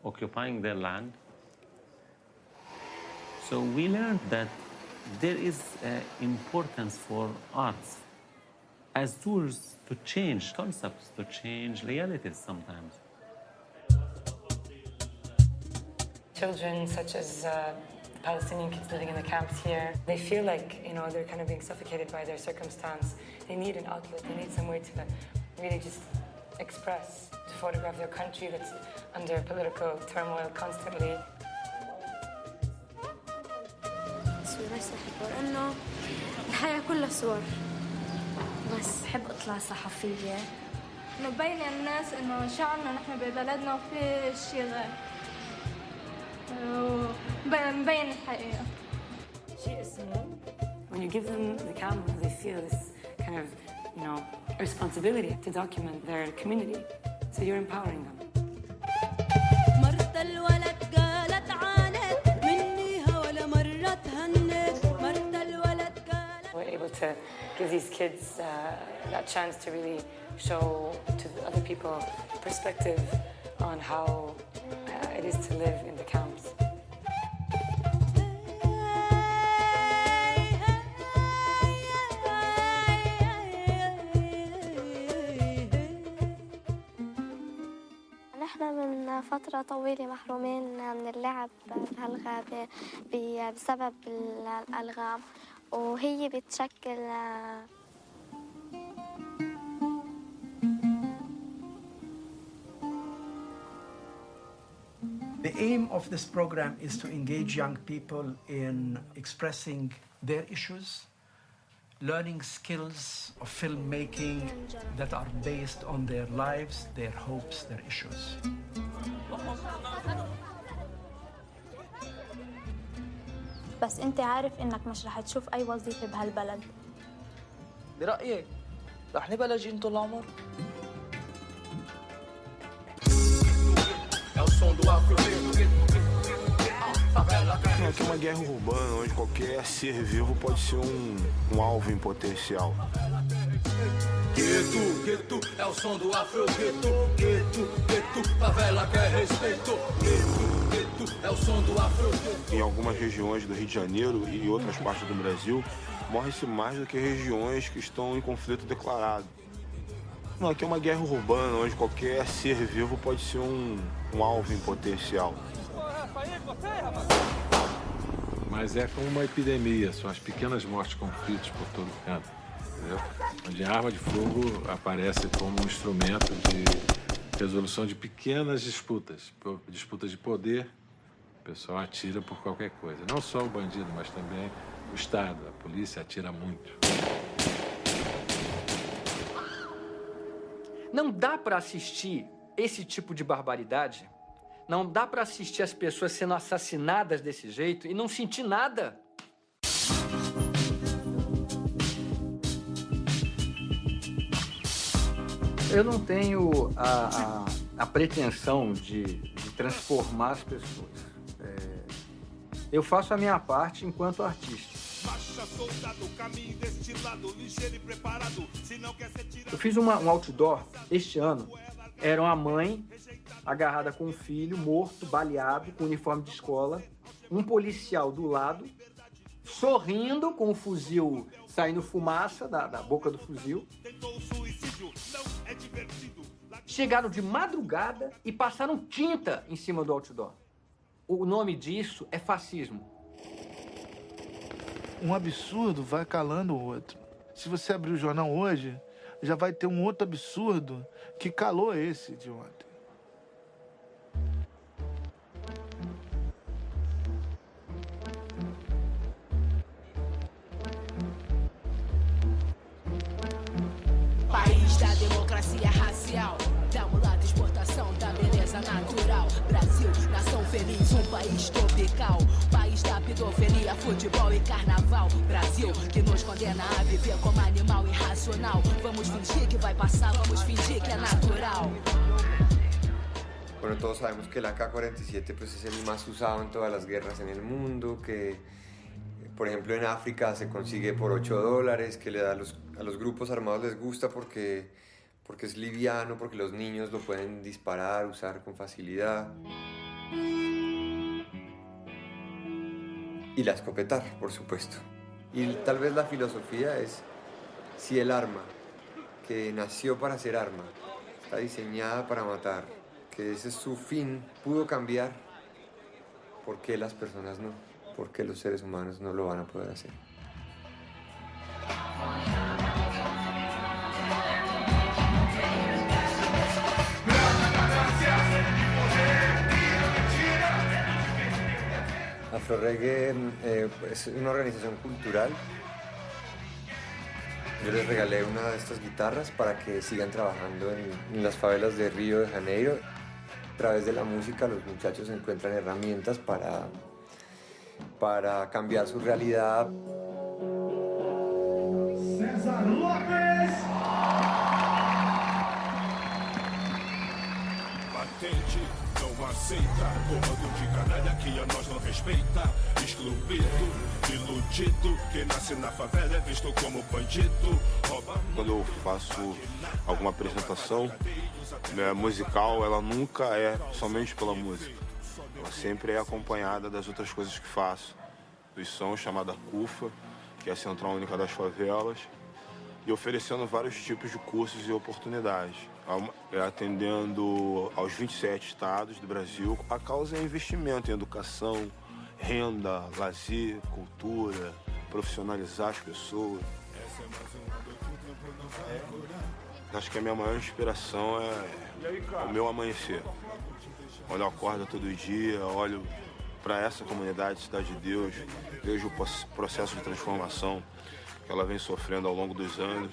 occupying their land. So we learned that there is importance for arts as tools to change concepts, to change realities sometimes. Children such as Palestinian kids living in the camps here, they feel like, they're kind of being suffocated by their circumstance. They need an outlet, they need somewhere to really just express, to photograph their country that's under political turmoil constantly. تصوير صحيح لأنه الحياة كلها صور، بس بحب أطلع صحفية نبين للناس إنه شعرنا نحن ببلدنا وفي شيء غير، نبين الحقيقة. شيء اسمه when you give them the camera, they feel this kind of, responsibility to document their community. So you're empowering them. مرت الولد قالت عانت منيها ولا مرة تهنت، مرت الولد قالت. We're able to give these kids that chance to really show to the other people perspective on how it is to live in the camps. نحن من فترة طويلة محرومين من اللعب بهالغابة بسبب الألغام، وهي بتشكل The aim of this program is to engage young people in expressing their issues, learning skills of filmmaking that are based on their lives, their hopes, their issues. بس انت عارف انك مش رح تشوف اي وظيفة بهالبلد. برأيك رح نبقى لاجئين طول العمر؟ Aqui é uma guerra urbana onde qualquer ser vivo pode ser um alvo em potencial. Gueto, gueto, é o som do afro-gueto. Gueto, gueto, favela quer respeito. Gueto, gueto, é o som do afro-gueto. Em algumas regiões do Rio de Janeiro e outras partes do Brasil, morre-se mais do que regiões que estão em conflito declarado. Não, aqui é uma guerra urbana onde qualquer ser vivo pode ser um alvo em potencial. Mas é como uma epidemia, são as pequenas mortes conflitos por todo canto, entendeu? Onde a arma de fogo aparece como um instrumento de resolução de pequenas disputas de poder. O pessoal atira por qualquer coisa, não só o bandido, mas também o Estado, a polícia atira muito. Não dá para assistir esse tipo de barbaridade. Não dá para assistir as pessoas sendo assassinadas desse jeito e não sentir nada. Eu não tenho a pretensão de transformar as pessoas. Eu faço a minha parte enquanto artista. Eu fiz um outdoor este ano. Era uma mãe agarrada com um filho morto, baleado, com uniforme de escola, um policial do lado, sorrindo com o fuzil saindo fumaça da boca do fuzil. Chegaram de madrugada e passaram tinta em cima do outdoor. O nome disso é fascismo. Um absurdo vai calando o outro. Se você abrir o jornal hoje, já vai ter um outro absurdo que calou esse de ontem. País da democracia racial, da mulata exportação da beleza natural. Brasil, nação feliz, um país tropical. País da pedofilia, futebol e carnaval. Brasil, que nos condena a viver como animal irracional. Vamos fingir que vai passar, vamos fingir que é natural. Bueno, todos sabemos que el AK-47 pues, es el más usado en todas las guerras en el mundo, que por ejemplo en África se consigue por $8, que le da a los grupos armados les gusta porque es liviano, porque los niños lo pueden disparar, usar con facilidad. Y la escopetar, por supuesto. Y tal vez la filosofía es si el arma, que nació para ser arma, está diseñada para matar, que ese es su fin, pudo cambiar, ¿por qué las personas no? ¿Por qué los seres humanos no lo van a poder hacer? Afroreggae es una organización cultural. Yo les regalé una de estas guitarras para que sigan trabajando en las favelas de Río de Janeiro. A través de la música los muchachos encuentran herramientas para cambiar su realidad. César Lopes! Patente não aceita, comando de canalha que a nós não respeita. Excluído, iludido, quem nasce na favela é visto como bandido. Quando eu faço alguma apresentação musical, ela nunca é somente pela música. Ela sempre é acompanhada das outras coisas que faço. Dos sons chamada CUFA, que é a Central Única das Favelas, e oferecendo vários tipos de cursos e oportunidades, atendendo aos 27 estados do Brasil. A causa é investimento em educação, renda, lazer, cultura, profissionalizar as pessoas. Acho que a minha maior inspiração é o meu amanhecer. Olho acordo todo dia, olho para essa comunidade, Cidade de Deus, vejo o processo de transformação que ela vem sofrendo ao longo dos anos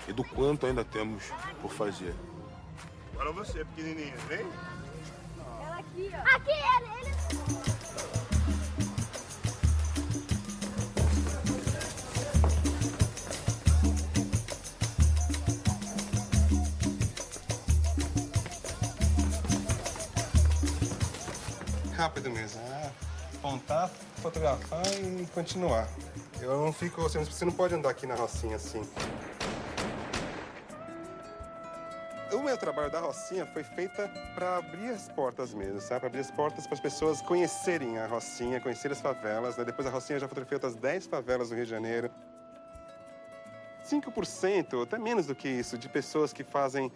e do quanto ainda temos por fazer. Agora você, pequenininha, vem? Ela aqui, ó. Aqui, ele... Rápido mesmo, apontar, fotografar e continuar. Eu não fico, você não pode andar aqui na Rocinha assim. O meu trabalho da Rocinha foi feita para abrir as portas mesmo, sabe? Para abrir as portas para as pessoas conhecerem a Rocinha, conhecerem as favelas, né? Depois a Rocinha já fotografei outras 10 favelas do Rio de Janeiro. 5%, até menos do que isso, de pessoas que fazem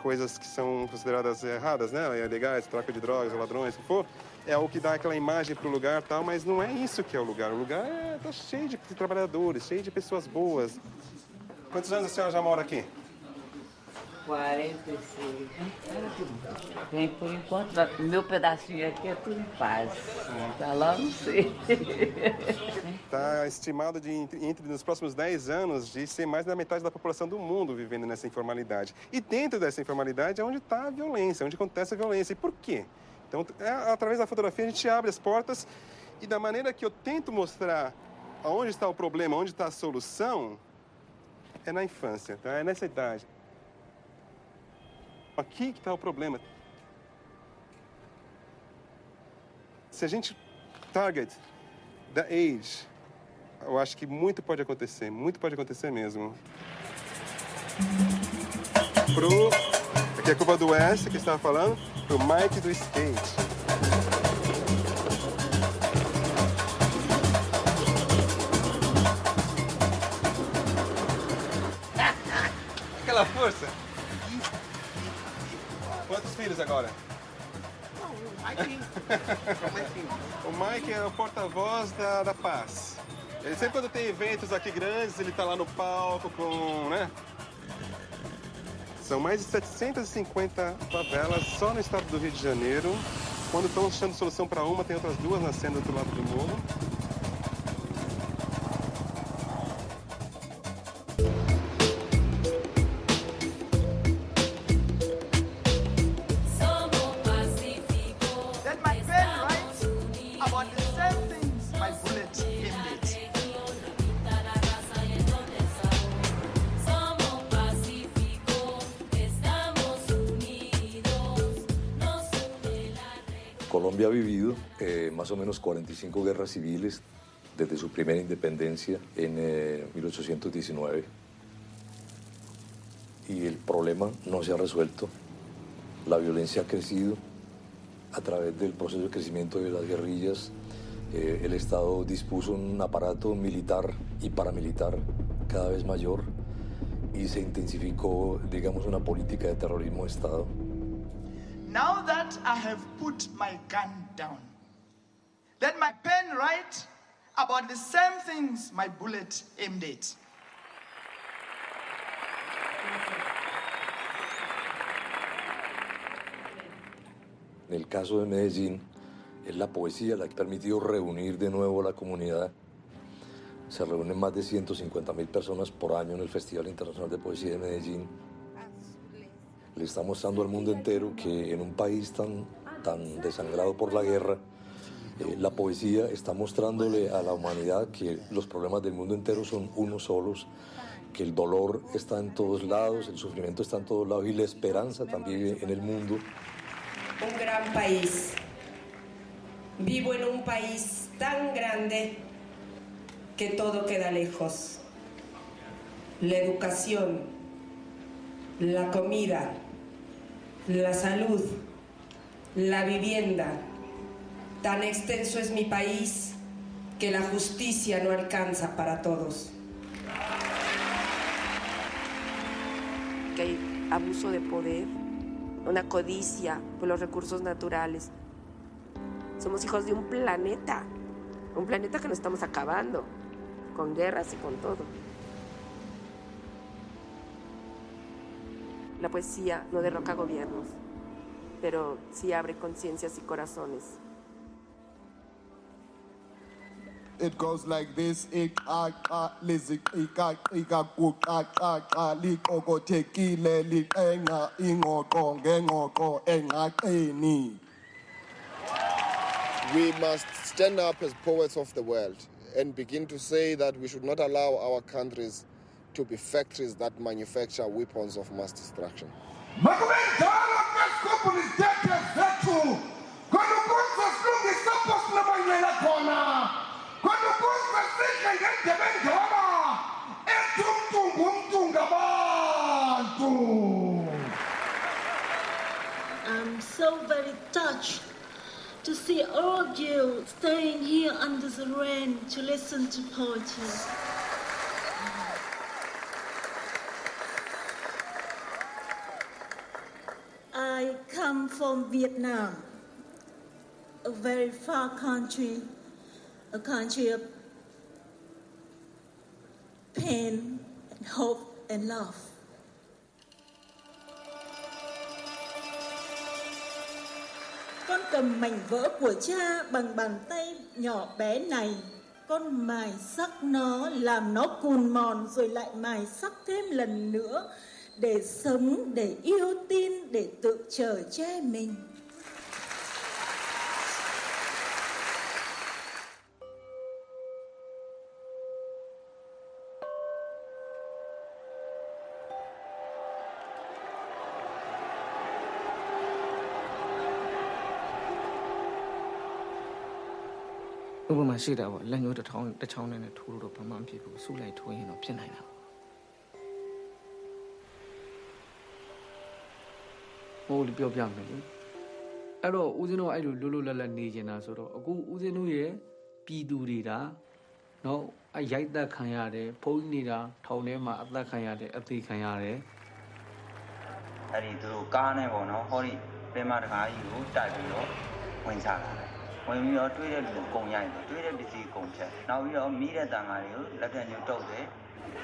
coisas que são consideradas erradas, né? Ilegais, troca de drogas, ladrões, o que for. É o que dá aquela imagem pro lugar e tal, mas não é isso que é o lugar. O lugar tá cheio de trabalhadores, cheio de pessoas boas. Quantos anos a senhora já mora aqui? 46. Bem, por enquanto, meu pedacinho aqui é tudo em paz. Tá lá, não sei. Está estimado nos próximos 10 anos de ser mais da metade da população do mundo vivendo nessa informalidade. E dentro dessa informalidade é onde está a violência, onde acontece a violência. E por quê? Então, através da fotografia, a gente abre as portas e da maneira que eu tento mostrar aonde está o problema, onde está a solução, é na infância, tá? É nessa idade. Aqui que está o problema. Se a gente target the age, eu acho que muito pode acontecer mesmo. Aqui é a culpa do S, que estava falando, pro Mike do skate. Aquela força. Quantos filhos agora? O Mike é o porta-voz da paz. Ele sempre quando tem eventos aqui grandes, ele tá lá no palco com, né? São mais de 750 favelas só no estado do Rio de Janeiro. Quando estão achando solução para uma, tem outras duas nascendo do outro lado do morro. Colombia ha vivido más o menos 45 guerras civiles desde su primera independencia en 1819 y el problema no se ha resuelto. La violencia ha crecido a través del proceso de crecimiento de las guerrillas. El Estado dispuso un aparato militar y paramilitar cada vez mayor y se intensificó, digamos, una política de terrorismo de Estado. Now that I have put my gun down, let my pen write about the same things my bullet aimed at. En el caso de Medellín, es la poesía la que ha permitido reunir de nuevo a la comunidad. Se reúnen más de 150.000 personas por año en el Festival Internacional de Poesía de Medellín. Le está mostrando al mundo entero que en un país tan desangrado por la guerra, la poesía está mostrándole a la humanidad que los problemas del mundo entero son unos solos, que el dolor está en todos lados, el sufrimiento está en todos lados y la esperanza también en el mundo. Un gran país. Vivo en un país tan grande que todo queda lejos. La educación, la comida, la salud, la vivienda. Tan extenso es mi país que la justicia no alcanza para todos. Que hay abuso de poder, una codicia por los recursos naturales. Somos hijos de un planeta que nos estamos acabando, con guerras y con todo. La poesía no derroca gobiernos, pero sí abre conciencias y corazones. It goes like this. We must stand up as poets of the world and begin to say that we should not allow our countries to be factories that manufacture weapons of mass destruction. I'm so very touched to see all of you staying here under the rain to listen to poetry. I come from Vietnam, a very far country, a country of pain and hope and love. Con cầm mảnh vỡ của cha bằng bàn tay nhỏ bé này. Con mài sắc nó, làm nó cùn mòn rồi lại mài sắc thêm lần nữa. Để sống, để yêu tin, để tự chở che mình. Ủa màရှိတာပေါ့လက်ညှိုးတစ်ချောင်းနဲ့ထိုးလို့တော့ဘာမှမဖြစ်ဘူးစုလိုက်ထိုးရင်တော့ဖြစ်နိုင်တာဟိုလိုပြောပြမယ်လေအဲ့တော့ဦးဇင်းတို့အဲ့လိုလွတ်လွတ်လပ်လပ်နေကျင်တာဆိုတော့အခုဦးဇင်းတို့ရဲ့ပြည်သူတွေဒါနော်အရိုက်သက်ခံရတယ်ဖုန်းနေတာထောင်ထဲမှာအသက်ခံရတယ်အသေးခံရတယ်အဲ့ဒီသူတို့ကားနဲ့ပေါ့နော်ဟောဒီပင်မတကားကြီးကိုတိုက်ပြီးတော့ဝင်ချလာတယ်ဝင်ပြီးတော့တွေးတဲ့လူကိုကုန်ရိုက်တယ်တွေးတဲ့ပစ္စည်းကုန်ချက်နောက်ပြီးတော့မိတဲ့တန်ဃာတွေကိုလက်ကန်ညှို့တုပ်တယ်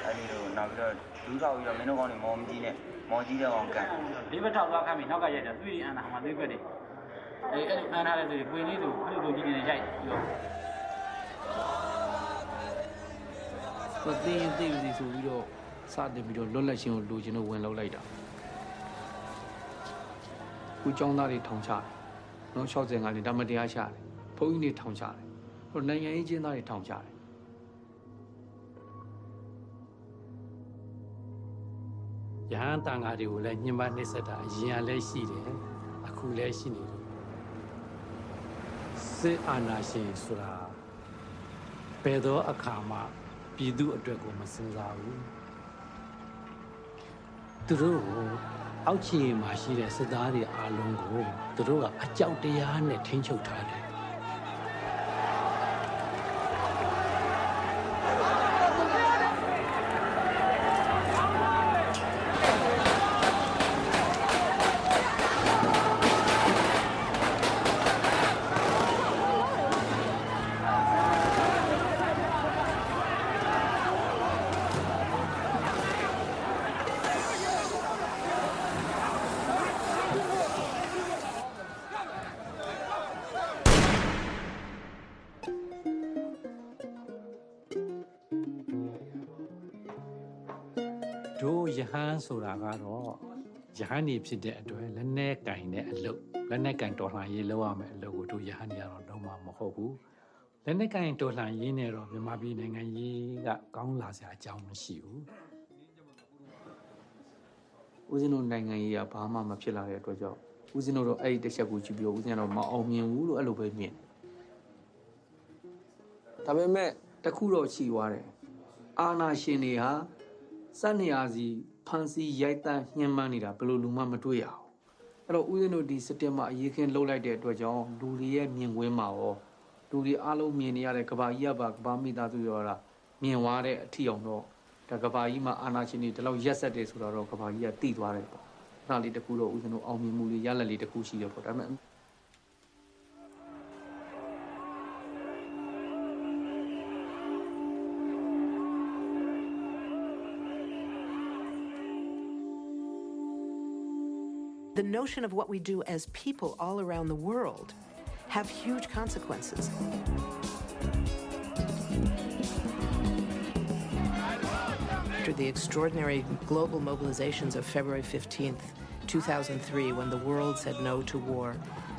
အဲ့ဒီလိုနောက်ပြီးတော့ဒူးထောက်ပြီးတော့မင်းတို့ကောင်းနေမော်မကြီးနဲ့မော်ကြီးတဲ့ကောင်ကန်ဒီဘက်ထောက်သွားခမ်းပြီးနောက်ကရိုက်တယ်သွေးအန်တာဟိုမှာသွေးကွက်တယ်အဲ့လိုအန်ထားတဲ့သူတွေပွင့်လေးသူအဲ့လိုကြီးနေရိုက်ပြီးတော့သိပြီဆိုပြီးတော့စတင်ပြီးတော့လွတ်လပ်ခြင်းကိုလိုချင်လို့ဝင်လောက်လိုက်တာခုចောင်းသားတွေထောင်ချတယ်နော်65နှစ်ဒါမတရားချတယ်ဘုန်းကြီးတွေထောင်ချတယ်ဟိုနိုင်ငံရေးကျင်းသားတွေထောင်ချတယ်ယဟန်တန်ဃာတွေကိုလည်းညှဉ်းပန်းနှိပ်စက်တာအရင်ကလည်းရှိတယ်အခုလည်းရှိနေတယ်စစ်အာဏာရှင်ဆိုတာဘယ်တော့အခါမှပြည်သူအတွက်ကိုမစင်စားဘူးသူတို့အောက်ခြေမှာရှိတဲ့စစ်သားတွေအားလုံးကိုသူတို့ကအကြောက်တရားနဲ့ထိန်းချုပ်ထားတယ်တို့ယဟန်ဆိုတာကတော့ယဟန်နေဖြစ်တဲ့အတွက်လက်နဲ့ကင်တဲ့အလုပ်လက်နဲ့ကင်တော်လှန်ရေးလုပ်ရမယ်အလုပ်ကိုတို့ယဟန်နေရတော့တော့မှမဟုတ်ဘူးလက်နဲ့ကင်တော်လှန်ရေးနဲ့တော့မြန်မာပြည်နိုင်ငံရေးကကောင်းလာစရာအကြောင်းမရှိဘူးဦးဇင်းတို့နိုင်ငံရေးကဘာမှမဖြစ်လာတဲ့အတွက်ကြောင့်ဦးဇင်းတို့တော့အဲ့ဒီတစ်ချက်ကိုကြည့်ပြီးတော့ဦးဇင်းကတော့မအောင်မြင်ဘူးလို့အဲ့လိုပဲမြင်ဒါပေမဲ့တခုတော့ရှိသွားတယ်အာဏာရှင်တွေဟာစနေရာစီဖန်စီရိုက်တန့်ညှဉ်းပန်းနေတာဘယ်လိုလူမှမတွေ့ရအောင်အဲ့တော့ဦးဇင်းတို့ဒီစတက်မှာအရေးခင်းလှုပ်လိုက်တဲ့အတွက်ကြောင့်လူတွေရဲ့မြင်ကွင်းမှာရောလူတွေအားလုံးမြင်နေရတဲ့ကဘာကြီးကပါကဘာမိသားစုရောတာမြင်သွားတဲ့အထီအောင်တော့ဒါကဘာကြီးမှာအာဏာရှင်တွေဒီလောက်ရက်ဆက်တယ်ဆိုတော့ကဘာကြီးကတိသွားတယ်ပေါ့အဲ့ဒါလေးတခုတော့ဦးဇင်းတို့အောင်မြင်မှုလေးရလက်လေးတခုရှိတယ်ပေါ့ဒါပေမဲ့ The notion of what we do as people all around the world have huge consequences. After the extraordinary global mobilizations of February 15th, 2003, when the world said no to war,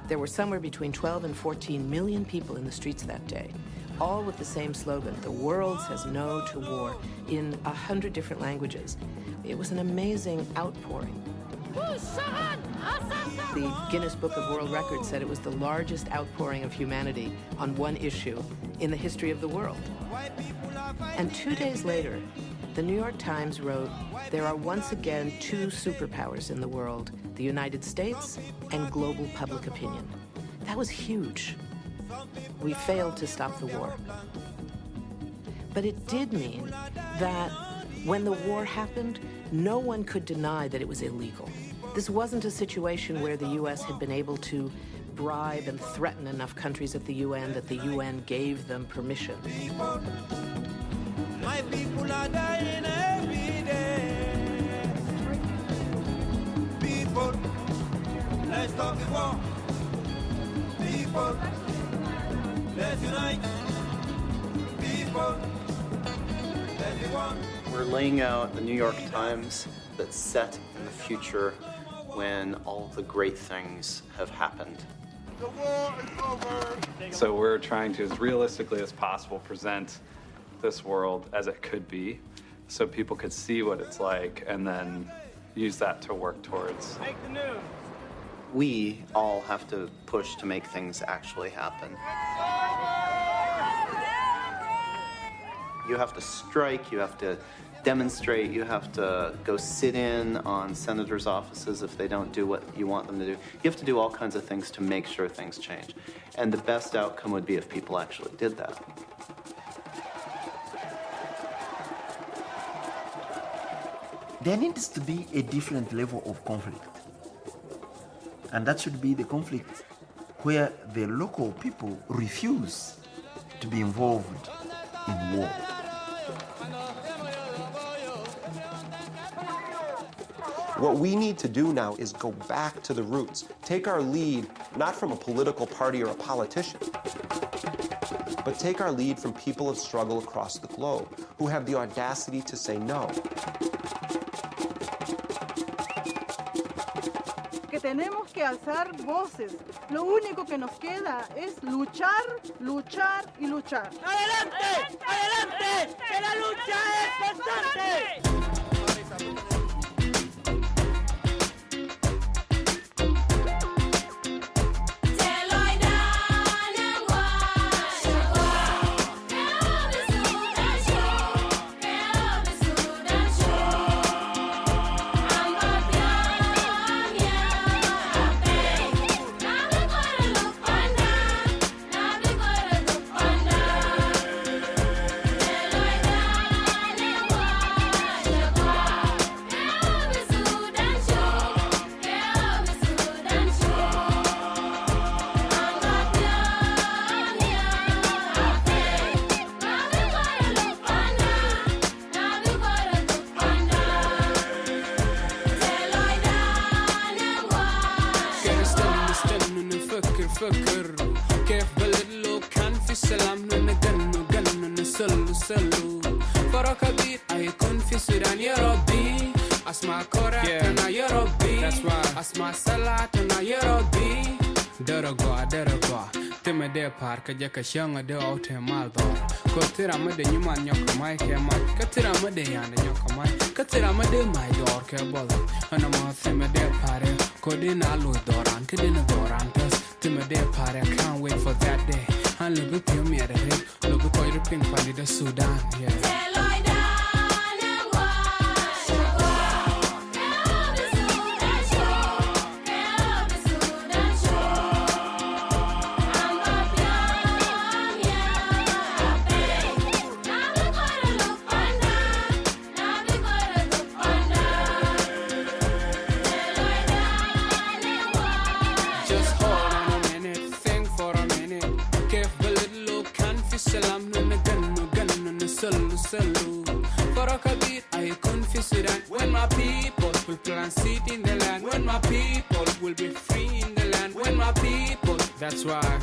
there were somewhere between 12 and 14 million people in the streets that day, all with the same slogan, "The world says no to war," in 100 different languages. It was an amazing outpouring. The Guinness Book of World Records said it was the largest outpouring of humanity on one issue in the history of the world. And 2 days later, the New York Times wrote, "There are once again two superpowers in the world, the United States and global public opinion." That was huge. We failed to stop the war. But it did mean that when the war happened, no one could deny that it was illegal. This wasn't a situation where the U.S. had been able to bribe and threaten enough countries at the UN that the UN gave them permission. My people are dying every day. People, let's stop the war. People, let's unite. People, let's be one. We're laying out the New York Times that's set in the future when all the great things have happened. The war is over. So we're trying to, as realistically as possible, present this world as it could be so people could see what it's like and then use that to work towards. Make the news. We all have to push to make things actually happen. You have to strike, you have to demonstrate, you have to go sit in on senators' offices if they don't do what you want them to do. You have to do all kinds of things to make sure things change. And the best outcome would be if people actually did that. There needs to be a different level of conflict. And that should be the conflict where the local people refuse to be involved in war. What we need to do now is go back to the roots. Take our lead, not from a political party or a politician, but take our lead from people of struggle across the globe who have the audacity to say no. Que tenemos que alzar voces. Lo único que nos queda es luchar, luchar y luchar. ¡Adelante! ¡Adelante! ¡Que la lucha es constante! Kaja kashanga de out mal do ko tira ma de nyuma nyoka mai ke ma ka tira ma de yana nyoka mai ka tira ma de mai dor ke bol ana ma se me de pare ko de na lu doran ke de na doran tas te me de pare can't wait for that day an lu bi pio mi ere lu bi ko ire ping pali de Sudan yeah. and sit in the land. When my people will be free in the land. When my people, that's right.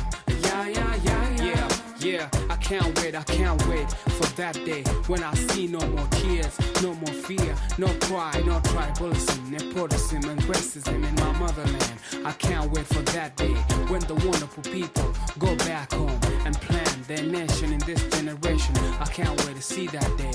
Yeah, I can't wait for that day when I see no more tears, no more fear, no pride, no tribalism, nepotism and racism in my motherland. I can't wait for that day when the wonderful people go back home and plan their nation in this generation. I can't wait to see that day.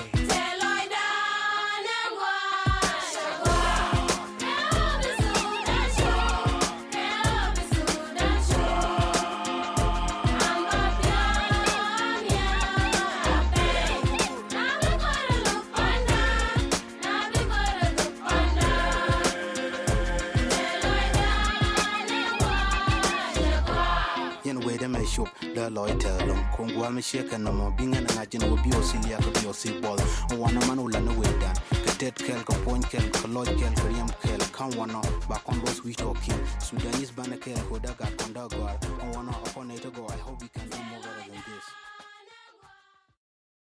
The loyal long Kongwal Mishaka no more being an agent will be Osilia could be Osi ball. One man will run away done. Cadet Kel, Point Kel, Colloid Kel, Korean Kel, Count one back on those we talking. Sudanese Banakel, Hodagat, Kondagar, on one upon 8 ago. I hope we can do more than this.